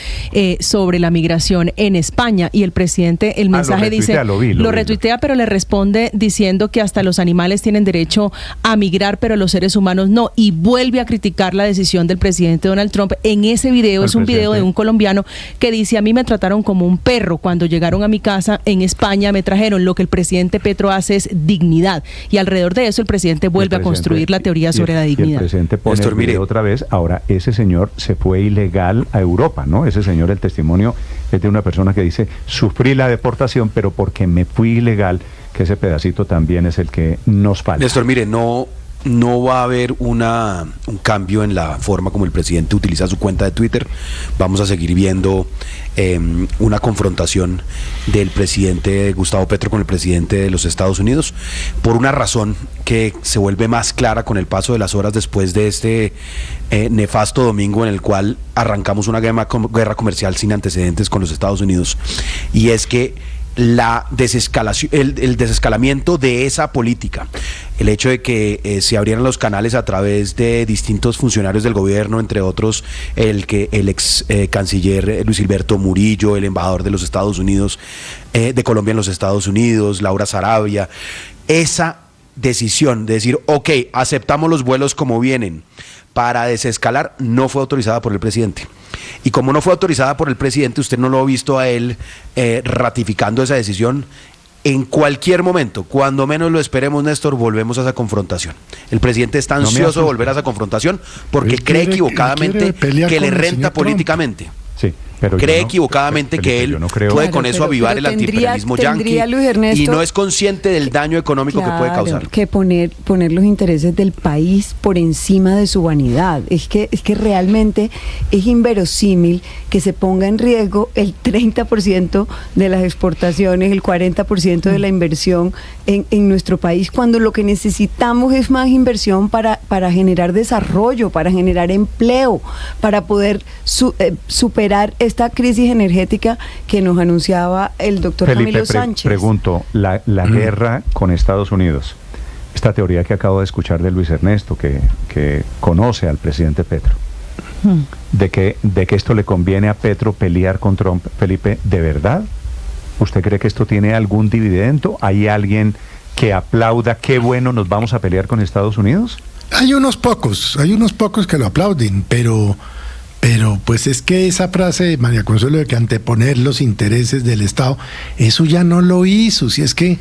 sobre la migración en España, y el presidente, el mensaje dice, lo retuitea, pero le responde diciendo que hasta los animales tienen derecho a migrar, pero los seres humanos no, y vuelve a criticar la decisión del presidente Donald Trump. En ese video, es un video de un colombiano que dice: a mí me trataron como un perro cuando llegaron a mi casa en España, me trajeron. Lo que el presidente Petro hace es dignidad, y alrededor de eso el presidente vuelve a construir la teoría sobre la dignidad. El presidente pone el video otra vez. Ahora, ese señor se fue ilegal a Europa, ¿no? Ese señor, el testimonio es de una persona que dice: sufrí la deportación, pero porque me fui ilegal, que ese pedacito también es el que nos falta. Néstor, mire, no no va a haber un cambio en la forma como el presidente utiliza su cuenta de Twitter. Vamos a seguir viendo una confrontación del presidente Gustavo Petro con el presidente de los Estados Unidos, por una razón que se vuelve más clara con el paso de las horas después de este nefasto domingo en el cual arrancamos una guerra comercial sin antecedentes con los Estados Unidos, y es que la desescalación, el desescalamiento de esa política, el hecho de que se abrieran los canales a través de distintos funcionarios del gobierno, entre otros el ex canciller Luis Gilberto Murillo, el embajador de los Estados Unidos, de Colombia en los Estados Unidos, Laura Sarabia, esa decisión de decir, ok, aceptamos los vuelos como vienen para desescalar, no fue autorizada por el presidente. Y como no fue autorizada por el presidente, usted no lo ha visto a él ratificando esa decisión. En cualquier momento, cuando menos lo esperemos, Néstor, volvemos a esa confrontación. El presidente está ansioso de volver a esa confrontación porque cree equivocadamente que le renta políticamente. Sí, pero cree equivocadamente que él puede con eso avivar el antiimperialismo yanqui y no es consciente del daño económico que puede causar. Que poner los intereses del país por encima de su vanidad. Es que realmente es inverosímil que se ponga en riesgo el 30% de las exportaciones, el 40% de la inversión en nuestro país, cuando lo que necesitamos es más inversión para generar desarrollo, para generar empleo, para poder superar esta crisis energética que nos anunciaba el doctor Camilo Sánchez. Pregunto, la guerra con Estados Unidos, esta teoría que acabo de escuchar de Luis Ernesto, que conoce al presidente Petro, de que esto le conviene a Petro pelear con Trump, Felipe, ¿de verdad? ¿Usted cree que esto tiene algún dividendo? ¿Hay alguien que aplauda qué bueno nos vamos a pelear con Estados Unidos? Hay unos pocos que lo aplauden, pero pues es que esa frase de María Consuelo de que anteponer los intereses del Estado, eso ya no lo hizo. Si es que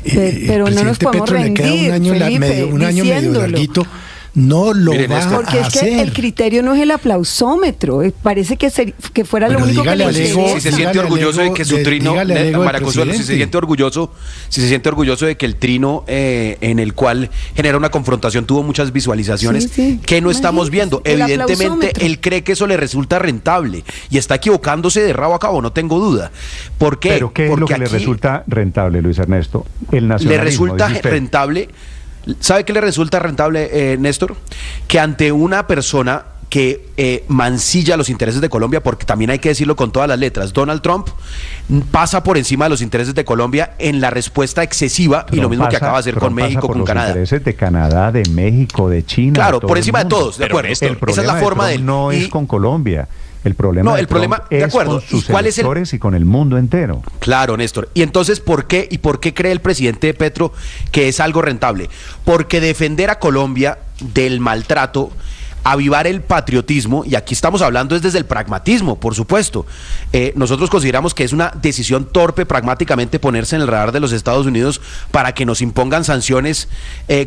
pero el no nos presidente podemos Petro rendir, le queda un año medio larguito. No lo va a hacer. Porque es que el criterio no es el aplausómetro. Parece que fuera lo único que le interesa. Si se siente orgulloso de que su trino, María Consuelo, si se siente orgulloso de que el trino en el cual genera una confrontación tuvo muchas visualizaciones, que no estamos viendo. Evidentemente, él cree que eso le resulta rentable y está equivocándose de rabo a cabo, no tengo duda. ¿Por qué? ¿Pero qué es lo que le resulta rentable, Luis Ernesto? El nacionalismo. Le resulta rentable. ¿Sabe qué le resulta rentable, Néstor? Que ante una persona que mancilla los intereses de Colombia, porque también hay que decirlo con todas las letras, Donald Trump pasa por encima de los intereses de Colombia en la respuesta excesiva, y lo mismo que acaba de hacer con México, con Canadá. Los intereses de Canadá, de México, de China. Claro, por encima de todos, de acuerdo. Esa es la forma de... No es con Colombia. El problema, de acuerdo, es con sus electores y con el mundo entero. Claro, Néstor. Y entonces, ¿por qué cree el presidente Petro que es algo rentable? Porque defender a Colombia del maltrato, avivar el patriotismo, y aquí estamos hablando desde el pragmatismo, por supuesto. Nosotros consideramos que es una decisión torpe pragmáticamente ponerse en el radar de los Estados Unidos para que nos impongan sanciones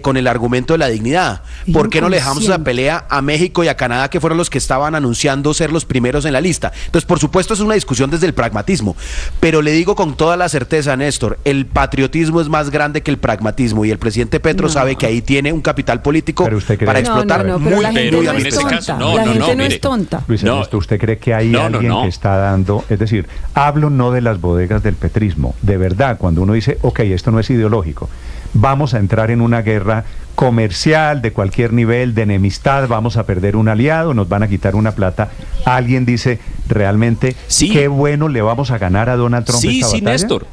con el argumento de la dignidad. ¿Por qué no le dejamos esa pelea a México y a Canadá, que fueron los que estaban anunciando ser los primeros en la lista? Entonces, por supuesto, es una discusión desde el pragmatismo, pero le digo con toda la certeza, Néstor, el patriotismo es más grande que el pragmatismo, y el presidente Petro sabe que ahí tiene un capital político para explotar muy bien. En este caso, la gente no es tonta. Luis Ernesto, ¿usted cree que hay alguien que está dando? Es decir, hablo no de las bodegas del petrismo, de verdad, cuando uno dice, ok, esto no es ideológico, vamos a entrar en una guerra comercial de cualquier nivel, de enemistad, vamos a perder un aliado, nos van a quitar una plata. ¿Alguien dice realmente qué bueno le vamos a ganar a Donald Trump esta batalla? Néstor.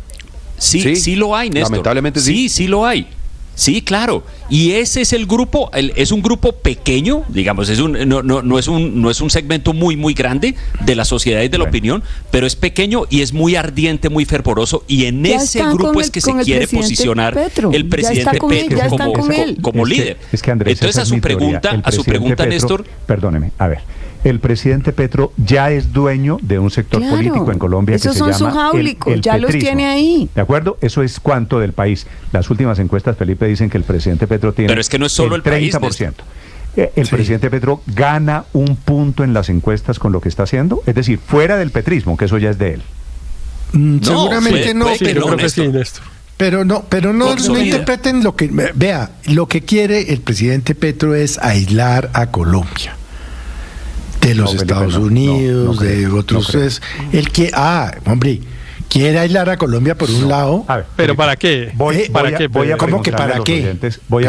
Sí lo hay, Néstor. Lamentablemente sí lo hay. Sí, claro. Y ese es el grupo, es un grupo pequeño, digamos, no es un segmento muy grande de la sociedad y de la opinión, pero es pequeño y es muy ardiente, muy fervoroso, y en ese grupo es que se quiere posicionar el presidente Petro como líder. Es que Andrés, entonces, a su pregunta, Néstor, perdóneme, a ver. El presidente Petro ya es dueño de un sector político en Colombia que se llama sus áulicos, el ya petrismo. los tiene ahí. ¿De acuerdo? Eso es cuánto del país. Las últimas encuestas, Felipe, dicen que el presidente Petro tiene pero es que no es solo el 30%. El presidente Petro gana un punto en las encuestas con lo que está haciendo, es decir, fuera del petrismo, que eso ya es de él. Seguramente no, pero yo creo que sí, Néstor. Pero no interpreten lo que... Vea, lo que quiere el presidente Petro es aislar a Colombia de los Estados Unidos, de otros... quiere aislar a Colombia por un lado. A ver, ¿pero para qué? ¿Cómo que para qué?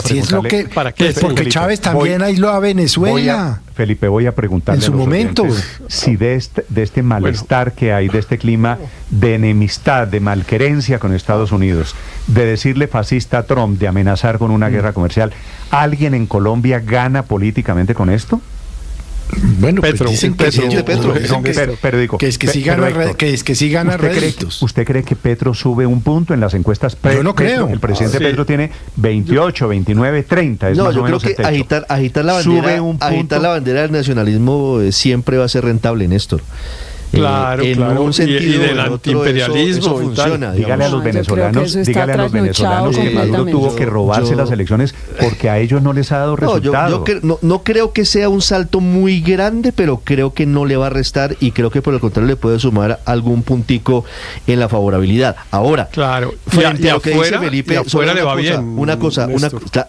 Si es lo que, ¿para qué? Porque Chávez también aisló a Venezuela. Felipe, voy a preguntarle en su momento si de este malestar que hay, de este clima de enemistad, de malquerencia con Estados Unidos, de decirle fascista a Trump, de amenazar con una guerra comercial, ¿alguien en Colombia gana políticamente con esto? Bueno, Petro, pues dicen que sí gana réditos. ¿Usted cree que Petro sube un punto en las encuestas? Yo no creo. El presidente Petro tiene 28, 29, 30. Es más yo o creo menos que agitar la bandera del nacionalismo siempre va a ser rentable, Néstor. Claro, un sentido y del antiimperialismo eso funciona. Dígale a los venezolanos que Maduro tuvo que robarse las elecciones porque a ellos no les ha dado resultado. No creo que sea un salto muy grande, pero creo que no le va a restar y creo que por el contrario le puede sumar algún puntico en la favorabilidad. Ahora, claro, frente a lo que dice Felipe, afuera le va bien.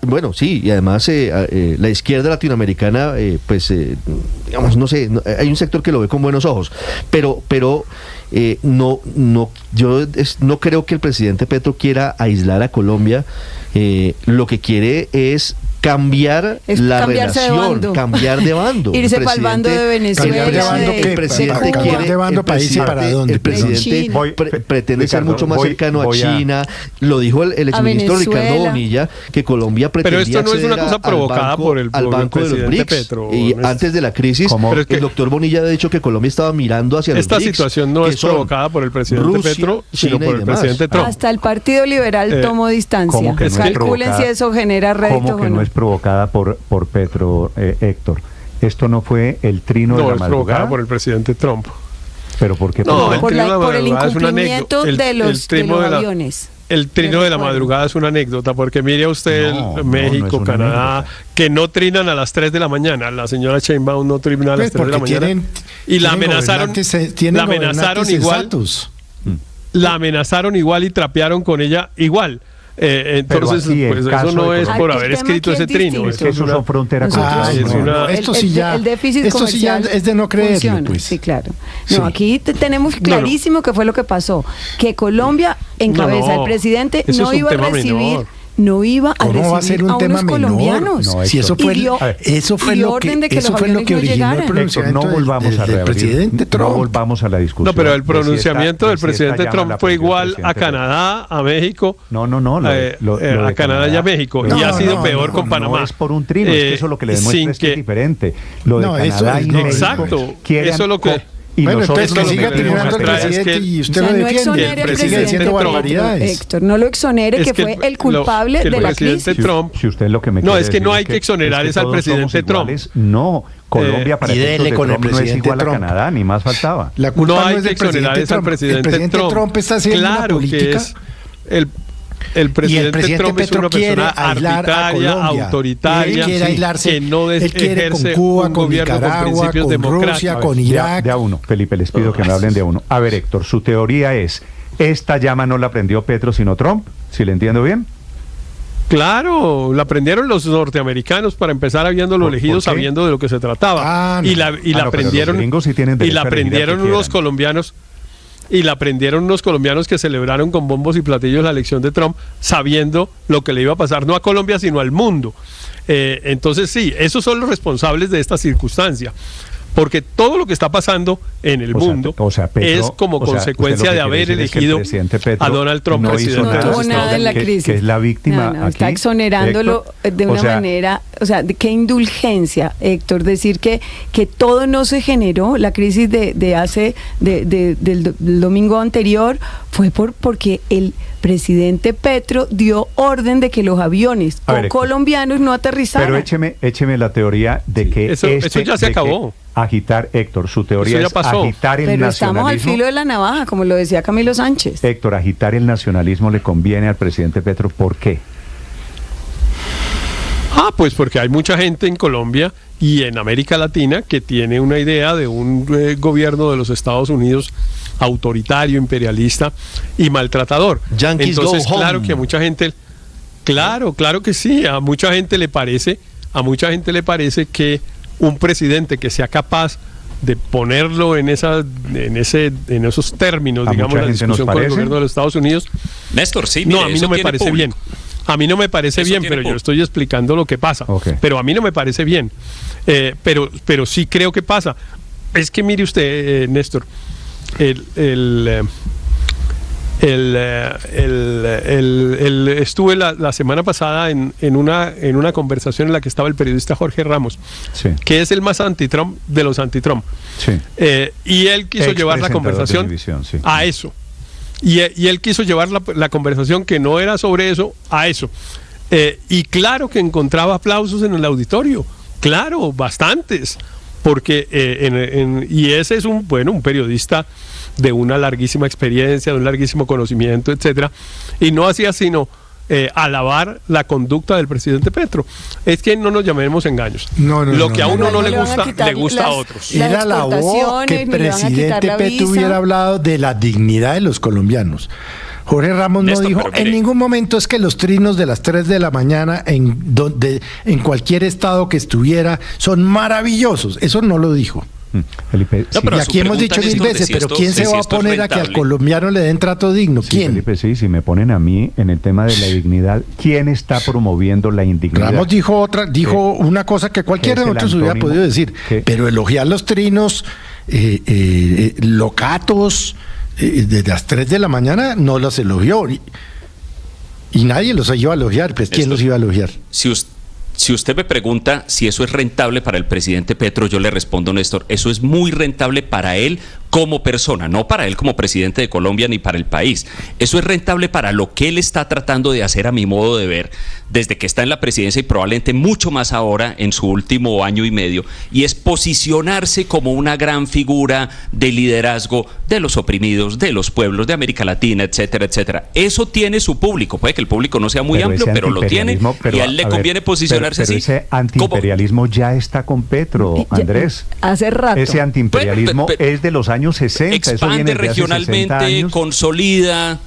Bueno, sí, y además la izquierda latinoamericana, digamos, no sé, hay un sector que lo ve con buenos ojos. Pero yo no creo que el presidente Petro quiera aislar a Colombia. Lo que quiere es cambiar la relación, cambiar de bando. Irse para el bando de Venezuela. El presidente quiere, el presidente pretende ser mucho más cercano a China. Lo dijo el exministro Ricardo Bonilla, que Colombia pretendía acceder es una cosa provocada al banco de los BRICS. Petro, y antes de la crisis, el doctor Bonilla ha dicho que Colombia estaba mirando hacia los BRICS. Esta situación no es provocada por el presidente Petro, sino por el presidente Trump. Hasta el Partido Liberal tomó distancia. Calculen si eso genera réditos o no. Provocada por Petro, Héctor. ¿Esto no fue el trino de la madrugada? No, es provocada por el presidente Trump. ¿Pero por qué? No, por el incumplimiento de los aviones. El trino de la madrugada es una anécdota, porque mire usted México, Canadá, que no trinan a las 3 de la mañana. La señora Sheinbaum no trina a las 3 de la mañana. Y la amenazaron igual y trapearon con ella igual. Entonces, pues eso no es por haber escrito ese trino. Eso son fronteras. El déficit comercial es de no creerlo, pues. Sí, claro. No, aquí tenemos clarísimo qué fue lo que pasó. Que Colombia, en cabeza del presidente, no iba a recibir... No iba a recibir a unos colombianos. Si eso fue lo que originó el pronunciamiento del presidente Trump. No volvamos a la discusión. No, pero el pronunciamiento del presidente Trump fue igual a Canadá, a México. A Canadá y a México. Y ha sido peor con Panamá. No es por un trino, es que eso lo que le demuestra es que es diferente. Lo de Canadá y México. Exacto. Eso es lo que... Y nosotros que siga trinando el presidente y usted lo defiende. El sigue diciendo barbaridades. Héctor, no lo exonere, que fue el culpable de la crisis. Trump, si usted lo que me no, es que no hay que exonerar al presidente Trump. No, Colombia para efectos de Trump no es igual a Canadá, ni más faltaba. La culpa no hay que exonerar al presidente Trump. Está haciendo una política. El presidente Trump es una persona arbitraria, autoritaria, que no ejerce con gobierno con principios democráticos. Con Irak. De a uno, Felipe, les pido que me hablen de a uno. A ver, Héctor, su teoría es, ¿esta llama no la prendió Petro sino Trump? ¿Si le entiendo bien? Claro, la prendieron los norteamericanos para empezar habiéndolo elegido sabiendo de lo que se trataba. Y la prendieron unos colombianos. Y la prendieron unos colombianos que celebraron con bombos y platillos la elección de Trump, sabiendo lo que le iba a pasar no a Colombia sino al mundo. Entonces sí, esos son los responsables de esta circunstancia. Porque todo lo que está pasando en el mundo es como consecuencia de haber elegido a Donald Trump presidente de los Estados Unidos. Que es la víctima aquí. Está exonerándolo de una manera, qué indulgencia, Héctor, decir que todo no se generó, la crisis del domingo anterior fue porque el presidente Petro dio orden de que los aviones colombianos no aterrizaran. Pero écheme la teoría de que eso ya se acabó. Agitar, Héctor, su teoría es agitar el nacionalismo. Pero estamos al filo de la navaja, como lo decía Camilo Sánchez. Héctor, agitar el nacionalismo le conviene al presidente Petro, ¿por qué? Pues porque hay mucha gente en Colombia y en América Latina que tiene una idea de un gobierno de los Estados Unidos autoritario, imperialista y maltratador. Yankees Entonces, go home. claro que a mucha gente, claro que sí, a mucha gente le parece que un presidente que sea capaz de ponerlo en esos términos, digamos, la discusión con el gobierno de los Estados Unidos. Néstor, sí, no, mire, a mí no me parece público. bien. A mí no me parece Eso bien, tiene pero yo público. estoy explicando lo que pasa. Okay. Pero a mí no me parece bien. Pero sí creo que pasa. Es que mire usted, Néstor, estuve la semana pasada en una conversación en la que estaba el periodista Jorge Ramos, Sí. que es el más anti-Trump de los anti-Trump. Sí. Y él quiso llevar la Expresentador de conversación televisión, sí. a eso. Y él quiso llevar la conversación que no era sobre eso a eso. Y claro que encontraba aplausos en el auditorio. Claro, bastantes. Porque y ese es un periodista de una larguísima experiencia, de un larguísimo conocimiento, etcétera, y no hacía sino alabar la conducta del presidente Petro. Es que no nos llamemos engaños. Lo que a uno no le gusta, le gusta a otros. Era la voz que el presidente Petro hubiera hablado de la dignidad de los colombianos. Jorge Ramos Néstor, no dijo pero mire, en ningún momento es que los trinos de las 3 de la mañana en cualquier estado que estuviera son maravillosos. Eso no lo dijo. Felipe, No, pero y aquí hemos dicho 1000 veces, pero ¿quién se va a poner a que al colombiano le den trato digno? Sí, ¿Quién? Felipe, sí, si me ponen a mí en el tema de la dignidad, ¿quién está promoviendo la indignidad? Ramos dijo una cosa que cualquiera de nosotros hubiera podido decir, pero elogiar los trinos locatos desde las 3 de la mañana no los elogió y nadie los iba a elogiar, pues ¿quién los iba a elogiar? Si usted me pregunta si eso es rentable para el presidente Petro, yo le respondo, Néstor, eso es muy rentable para él como persona, no para él como presidente de Colombia ni para el país. Eso es rentable para lo que él está tratando de hacer, a mi modo de ver, desde que está en la presidencia y probablemente mucho más ahora en su último año y medio, y es posicionarse como una gran figura de liderazgo de los oprimidos, de los pueblos, de América Latina, etcétera, etcétera. Eso tiene su público, puede que el público no sea muy amplio, pero lo tiene, y a él le conviene posicionarse pero así. ese antiimperialismo ya está con Petro, Andrés. Hace rato. Ese antiimperialismo es de los años 60. Expande regionalmente, consolida.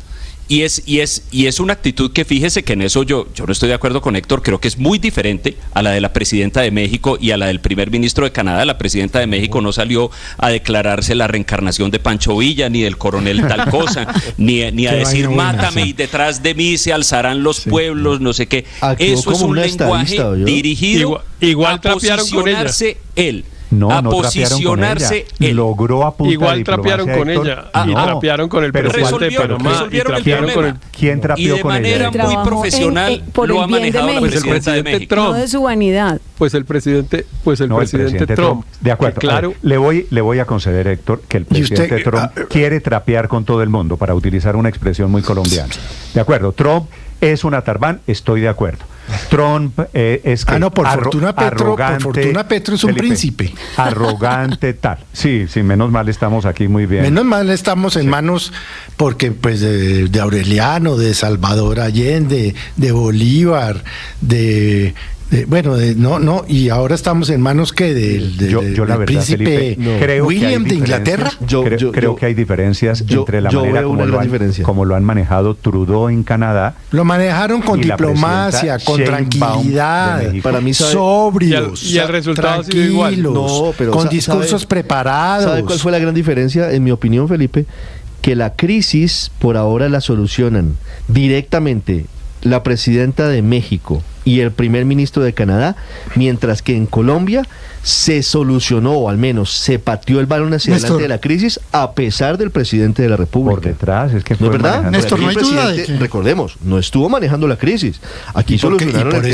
Y es una actitud que, fíjese que en eso yo no estoy de acuerdo con Héctor, creo que es muy diferente a la de la presidenta de México y a la del primer ministro de Canadá. La presidenta de México no salió a declararse la reencarnación de Pancho Villa, ni del coronel tal cosa, ni a decir mátame y detrás de mí se alzarán los pueblos, no sé qué. Eso es un lenguaje dirigido igual a posicionarse él. No, a no posicionarse trapearon con ella. Logró a punta igual de trapearon con ella y trapearon con el presidente de Panamá y trapearon con el... ¿Quién trapeó con ella? Y de manera muy profesional lo ha manejado la presidenta de México. No de su vanidad. Pues el presidente Trump. De acuerdo. Claro. Le voy a conceder, Héctor, que el presidente Trump quiere trapear con todo el mundo, para utilizar una expresión muy colombiana. De acuerdo. Trump es un atarbán, estoy de acuerdo. Trump es que por fortuna Petro es un príncipe. Arrogante tal. Sí, menos mal estamos aquí muy bien. Menos mal estamos en manos porque pues de Aureliano, de Salvador Allende, de Bolívar, y ahora estamos en manos que del verdad, príncipe Felipe, William de Inglaterra. Creo que hay diferencias entre la manera como lo han manejado Trudeau en Canadá. Lo manejaron con diplomacia, con tranquilidad, para mí sobrios, y el resultado ha sido igual. Con discursos preparados. ¿Sabe cuál fue la gran diferencia? En mi opinión, Felipe, que la crisis por ahora la solucionan directamente la presidenta de México y el primer ministro de Canadá, mientras que en Colombia se solucionó, o al menos se pateó el balón hacia adelante de la crisis, a pesar del presidente de la República. Por detrás, es que ¿No es verdad? Néstor, no hay duda de que... Recordemos, no estuvo manejando la crisis. Aquí solucionaron el tema.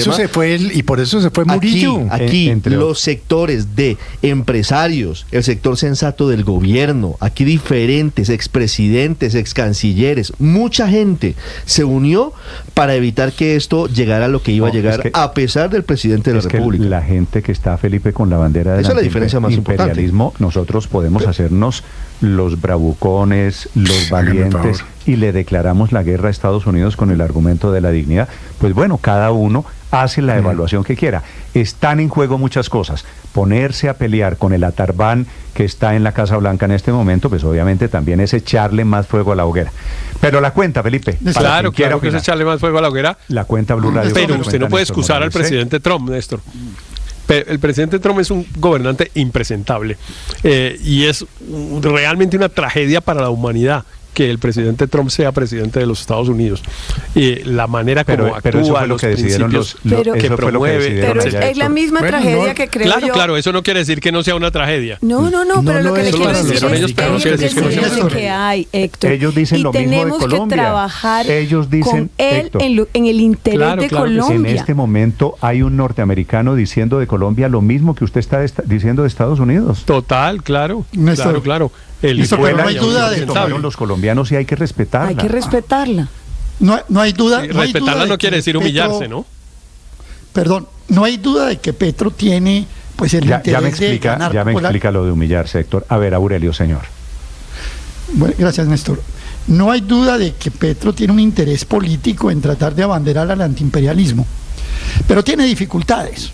Y por eso se fue Murillo. Aquí los sectores de empresarios, el sector sensato del gobierno, aquí diferentes expresidentes, excancilleres, mucha gente se unió para evitar que esto llegara a lo que iba a llegar, a pesar del presidente de la República. La gente que está, Felipe, con la bandera del imperialismo, nosotros podemos hacernos los bravucones, los valientes, y le declaramos la guerra a Estados Unidos con el argumento de la dignidad. Pues bueno, cada uno hace la evaluación que quiera. Están en juego muchas cosas. Ponerse a pelear con el Atarbán que está en la Casa Blanca en este momento, pues obviamente también es echarle más fuego a la hoguera. Pero la cuenta, Felipe. Claro que es echarle más fuego a la hoguera. La cuenta Blue Radio. Pero usted no puede excusar al presidente Trump, Néstor. El presidente Trump es un gobernante impresentable y es realmente una tragedia para la humanidad que el presidente Trump sea presidente de los Estados Unidos. La manera como actúa, pero eso fue lo que decidieron que promueve. Pero es la misma tragedia que creo yo. Claro, eso no quiere decir que no sea una tragedia. No, pero lo que le quiero decir es que hay, Héctor. Ellos dicen lo mismo de Colombia. Tenemos que trabajar ellos dicen, con él en el interés de Colombia. En este momento hay un norteamericano diciendo de Colombia lo mismo que usted está diciendo de Estados Unidos. Total, claro. Claro. Pero no hay duda de tomaron los colombianos y hay que respetarla. Hay que respetarla. No hay duda. Respetarla no quiere decir humillarse, ¿no? Perdón, no hay duda de que Petro tiene pues el interés de ganar. Ya me explica lo de humillarse, Héctor. A ver, Aurelio, señor. Bueno, gracias, Néstor. No hay duda de que Petro tiene un interés político en tratar de abanderar al antiimperialismo, pero tiene dificultades.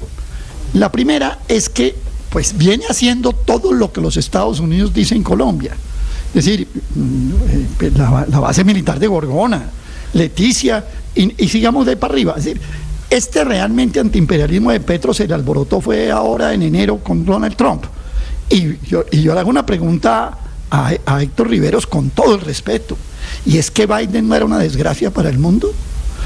La primera es que pues viene haciendo todo lo que los Estados Unidos dicen en Colombia. Es decir, la base militar de Gorgona, Leticia, y sigamos de ahí para arriba. Es decir, este realmente antiimperialismo de Petro se le alborotó fue ahora en enero con Donald Trump. Y yo le hago una pregunta a Héctor Riveros con todo el respeto. ¿Y es que Biden no era una desgracia para el mundo?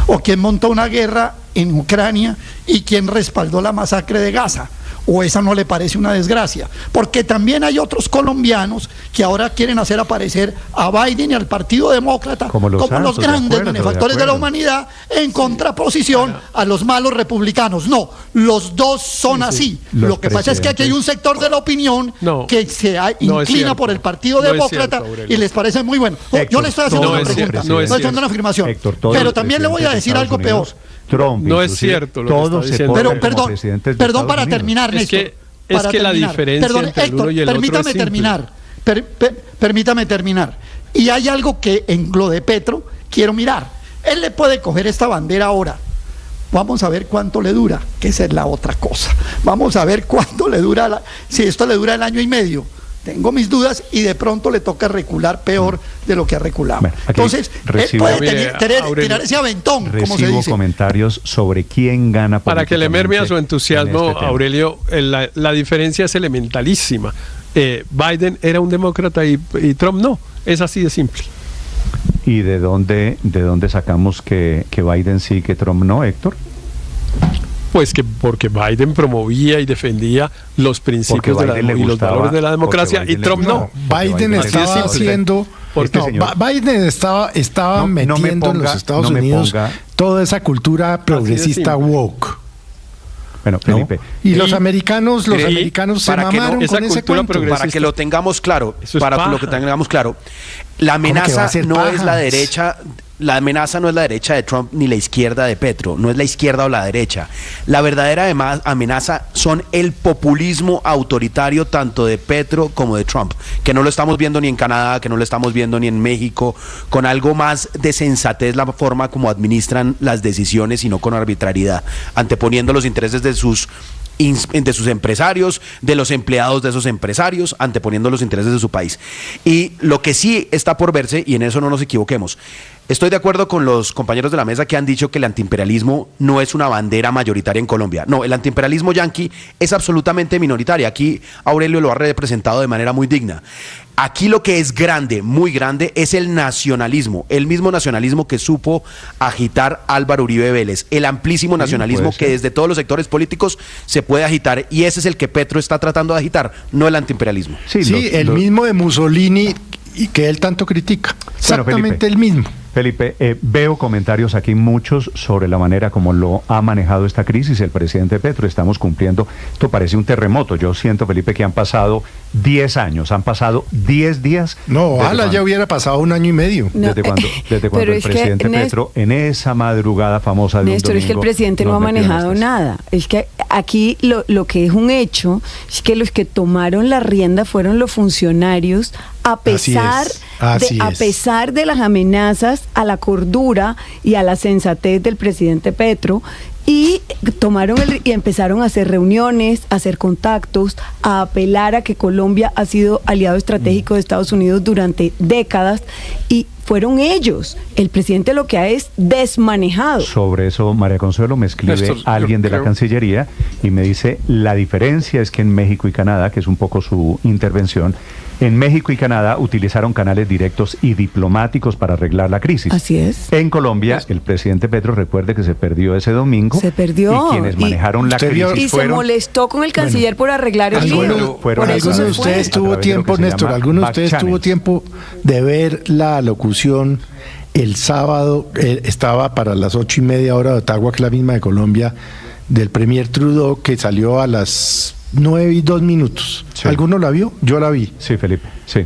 ¿O quién montó una guerra en Ucrania y quién respaldó la masacre de Gaza? ¿O esa no le parece una desgracia? Porque también hay otros colombianos que ahora quieren hacer aparecer a Biden y al Partido Demócrata como los grandes benefactores de la humanidad en contraposición a los malos republicanos. No, los dos son así. Lo que pasa es que aquí hay un sector de la opinión que se inclina por el Partido Demócrata y les parece muy bueno. Yo le estoy haciendo una pregunta, no estoy haciendo una afirmación. Pero también le voy a decir algo peor. Trump, no es cierto lo que está pero perdón para terminar, Néstor. Es que la diferencia entre el uno y el otro es permítame terminar. Y hay algo que en lo de Petro quiero mirar. Él le puede coger esta bandera ahora. Vamos a ver cuánto le dura, que esa es la otra cosa. Vamos a ver cuánto le dura, si esto le dura el año y medio. Tengo mis dudas y de pronto le toca recular peor de lo que ha reculado. Bueno, entonces, él puede tirar ese aventón, como se dice. Comentarios sobre quién gana. Para que le merme a su entusiasmo, Aurelio, la diferencia es elementalísima. Biden era un demócrata y Trump no. Es así de simple. ¿Y de dónde sacamos que Biden sí, que Trump no, Héctor? Pues que porque Biden promovía y defendía los principios y los valores de la democracia y Trump no. Biden estaba haciendo... Biden estaba metiendo en los Estados Unidos toda esa cultura progresista woke. Bueno, Felipe. Y los americanos se mamaron con ese cuento. Para que lo tengamos claro, la amenaza no es la derecha. La amenaza no es la derecha de Trump ni la izquierda de Petro, no es la izquierda o la derecha. La verdadera amenaza son el populismo autoritario tanto de Petro como de Trump, que no lo estamos viendo ni en Canadá, que no lo estamos viendo ni en México, con algo más de sensatez la forma como administran las decisiones y no con arbitrariedad, anteponiendo los intereses de sus empresarios, de los empleados de esos empresarios, anteponiendo los intereses de su país. Y lo que sí está por verse, y en eso no nos equivoquemos, estoy de acuerdo con los compañeros de la mesa que han dicho que el antiimperialismo no es una bandera mayoritaria en Colombia. No, el antiimperialismo yanqui es absolutamente minoritario. Aquí Aurelio lo ha representado de manera muy digna. Aquí lo que es grande, muy grande, es el nacionalismo, el mismo nacionalismo que supo agitar Álvaro Uribe Vélez, el amplísimo nacionalismo que desde todos los sectores políticos se puede agitar, y ese es el que Petro está tratando de agitar, no el antiimperialismo. Sí, el mismo de Mussolini y que él tanto critica. Exactamente el mismo. Felipe, veo comentarios aquí muchos sobre la manera como lo ha manejado esta crisis el presidente Petro. Estamos cumpliendo, esto parece un terremoto. Yo siento, Felipe, que han pasado 10 años, han pasado 10 días. No, ojalá ya hubiera pasado un año y medio. No, desde cuando el presidente Petro, en esa madrugada famosa de Néstor, un domingo, es que el presidente no ha manejado nada. Es que aquí lo que es un hecho es que los que tomaron la rienda fueron los funcionarios a pesar de las amenazas gracias a la cordura y a la sensatez del presidente Petro, y empezaron a hacer reuniones, a hacer contactos, a apelar a que Colombia ha sido aliado estratégico de Estados Unidos durante décadas, y fueron ellos. El presidente lo que ha es desmanejado. Sobre eso, María Consuelo, me escribe Néstor, alguien de la Cancillería y me dice, la diferencia es que en México y Canadá, que es un poco su intervención, en México y Canadá utilizaron canales directos y diplomáticos para arreglar la crisis. Así es. En Colombia, el presidente Petro, recuerde que se perdió ese domingo. Se perdió. Y quienes manejaron la crisis y fueron... se molestó con el canciller por arreglar el lío. ¿Alguno de ustedes tuvo tiempo, Néstor, alguno de ustedes tuvo tiempo de ver la locución el sábado? Estaba para las 8:30 hora de Ottawa, que es la misma de Colombia, del premier Trudeau, que salió a las 9:02. Sí. ¿Alguno la vio? Yo la vi. Sí, Felipe, sí.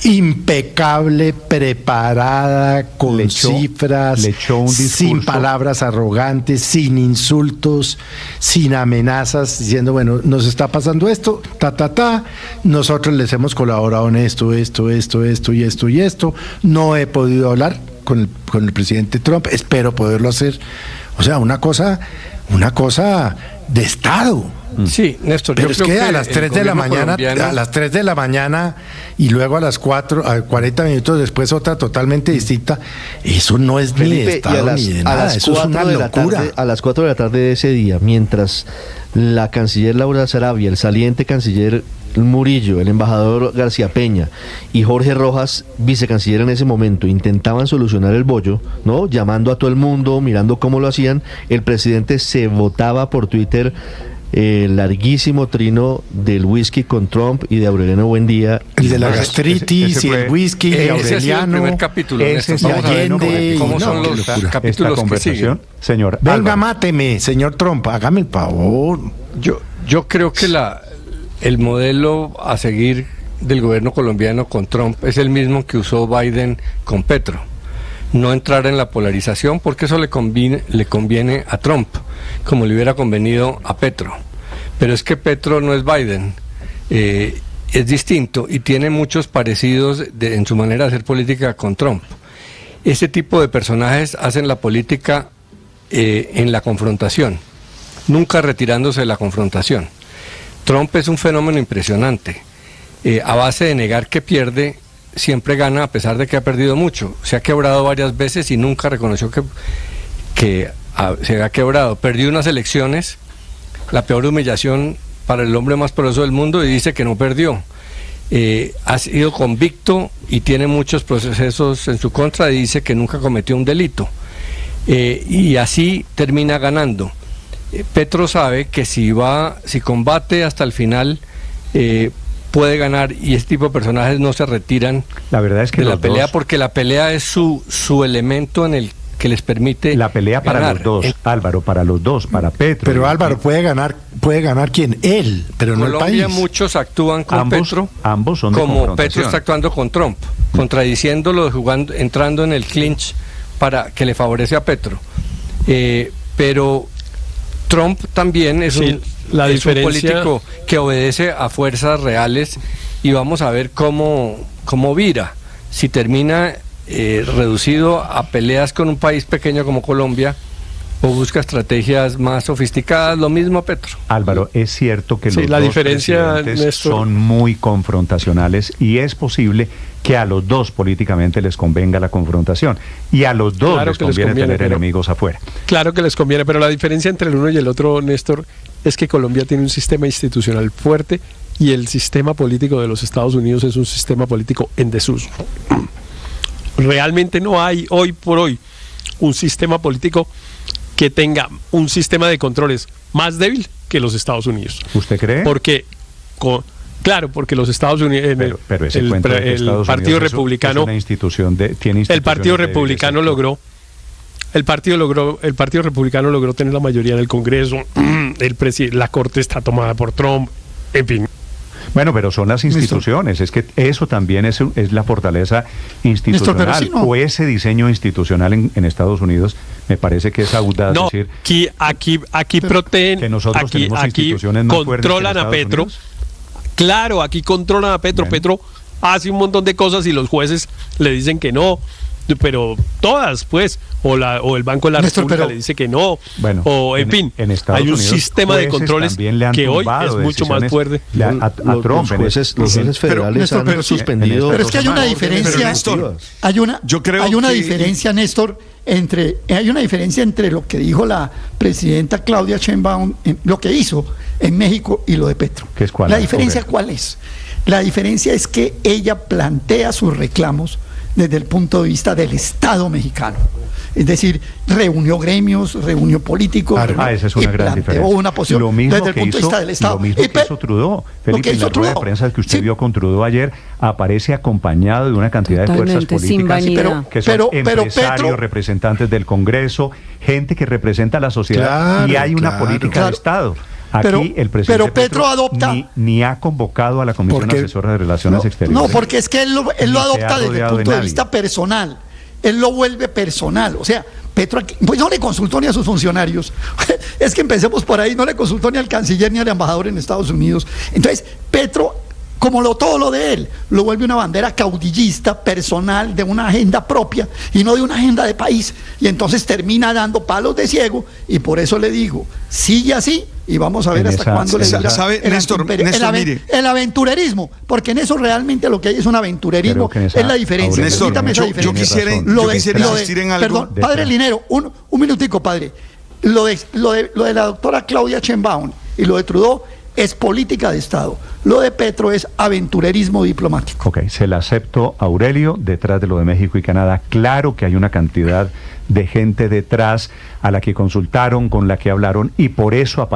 Impecable, preparada, con cifras, sin palabras arrogantes, sin insultos, sin amenazas, diciendo, bueno, nos está pasando esto, nosotros les hemos colaborado en esto, y esto. No he podido hablar con el presidente Trump, espero poderlo hacer. O sea, una cosa de Estado. Sí, Néstor, pero es que a las 3 de la mañana, a las 3 de la mañana y luego a las 4, a 40 minutos después otra totalmente distinta, eso no es Felipe, ni de Estado ni de nada, eso es una locura. A las 4 de la tarde de ese día, mientras la canciller Laura Sarabia, el saliente canciller Murillo, el embajador García Peña y Jorge Rojas, vicecanciller en ese momento, intentaban solucionar el bollo, ¿no? Llamando a todo el mundo, mirando cómo lo hacían, el presidente se votaba por Twitter el larguísimo trino del whisky con Trump y de Aureliano Buendía. El de la gastritis y el whisky y Aureliano. Ese es el primer capítulo. Vamos a ver cómo son los capítulos que siguen. Señor, venga, máteme, señor Trump, hágame el favor. Yo creo que el modelo a seguir del gobierno colombiano con Trump es el mismo que usó Biden con Petro. No entrar en la polarización, porque eso le conviene a Trump, como le hubiera convenido a Petro. Pero es que Petro no es Biden, es distinto y tiene muchos parecidos en su manera de hacer política con Trump. Ese tipo de personajes hacen la política en la confrontación, nunca retirándose de la confrontación. Trump es un fenómeno impresionante. A base de negar que pierde, siempre gana a pesar de que ha perdido mucho. Se ha quebrado varias veces y nunca reconoció que se había quebrado. Perdió unas elecciones, la peor humillación para el hombre más poderoso del mundo, y dice que no perdió. Ha sido convicto y tiene muchos procesos en su contra y dice que nunca cometió un delito. Y así termina ganando. Petro sabe que si combate hasta el final, puede ganar, y este tipo de personajes no se retiran de la pelea, porque la pelea es su elemento en el que les permite la pelea para ganar. Los dos, Álvaro, para los dos, para Petro. Pero Álvaro, puede ganar quién, él, pero Colombia, no el país. Muchos actúan con Petro, ambos son de como Petro está actuando con Trump, contradiciéndolo, entrando en el clinch para que le favorece a Petro. Pero Trump también es un político que obedece a fuerzas reales, y vamos a ver cómo vira. Si termina reducido a peleas con un país pequeño como Colombia, o busca estrategias más sofisticadas, lo mismo a Petro. Álvaro, es cierto que los la dos diferencia, presidentes Néstor, son muy confrontacionales, y es posible que a los dos políticamente les convenga la confrontación, y a los dos les conviene tener enemigos afuera. Claro que les conviene, pero la diferencia entre el uno y el otro, Néstor, es que Colombia tiene un sistema institucional fuerte y el sistema político de los Estados Unidos es un sistema político en desuso. Realmente no hay hoy por hoy un sistema político que tenga un sistema de controles más débil que los Estados Unidos. ¿Usted cree? Porque porque los Estados Unidos, pero ese el Partido Republicano, es una institución tiene el Partido Republicano logró tener la mayoría en el Congreso, la Corte está tomada por Trump, en fin. Bueno, pero son las instituciones, es que eso también es la fortaleza institucional, o ese diseño institucional en Estados Unidos, me parece que es audaz decir aquí protegen, que nosotros tenemos instituciones más controlan a Petro. Unidos. Claro, aquí controlan a Petro. Bueno. Petro hace un montón de cosas y los jueces le dicen que no. pero todas, pues, o el Banco de la República le dice que no, bueno, o en fin, hay un sistema de controles que hoy es mucho más fuerte. A Trump, los jueces federales han suspendido. Pero es que hay una diferencia, hay una diferencia, Néstor, hay una diferencia entre lo que dijo la presidenta Claudia Sheinbaum, lo que hizo en México, y lo de Petro. ¿La diferencia cuál es? La diferencia es que ella plantea sus reclamos desde el punto de vista del Estado mexicano. Es decir, reunió gremios, reunió políticos. Esa es una gran diferencia. Una posición lo mismo desde el punto de vista del Estado. Lo mismo que hizo Trudeau. Felipe, en la rueda de prensa que usted vio con Trudeau ayer, aparece acompañado de una cantidad de fuerzas políticas que son empresarios, representantes del Congreso, gente que representa a la sociedad, y hay una política de Estado. Aquí el presidente Petro adopta ni ha convocado a la Comisión Asesora de Relaciones Exteriores. No, porque es que él lo adopta desde el punto de vista personal. Él lo vuelve personal. O sea, Petro aquí, pues no le consultó ni a sus funcionarios. Es que empecemos por ahí, no le consultó ni al canciller ni al embajador en Estados Unidos. Entonces, Petro, como todo lo de él, lo vuelve una bandera caudillista, personal, de una agenda propia y no de una agenda de país. Y entonces termina dando palos de ciego, y por eso le digo, sigue así y vamos a ver hasta cuándo le dirá el aventurerismo, porque en eso realmente lo que hay es un aventurerismo, es la diferencia. Néstor, yo quisiera insistir en algo. Perdón, padre Linero, un minutico, padre. Lo de la doctora Claudia Sheinbaum y lo de Trudeau es política de Estado. Lo de Petro es aventurerismo diplomático. Ok, se la acepto, Aurelio, detrás de lo de México y Canadá. Claro que hay una cantidad de gente detrás a la que consultaron, con la que hablaron, y por eso aparece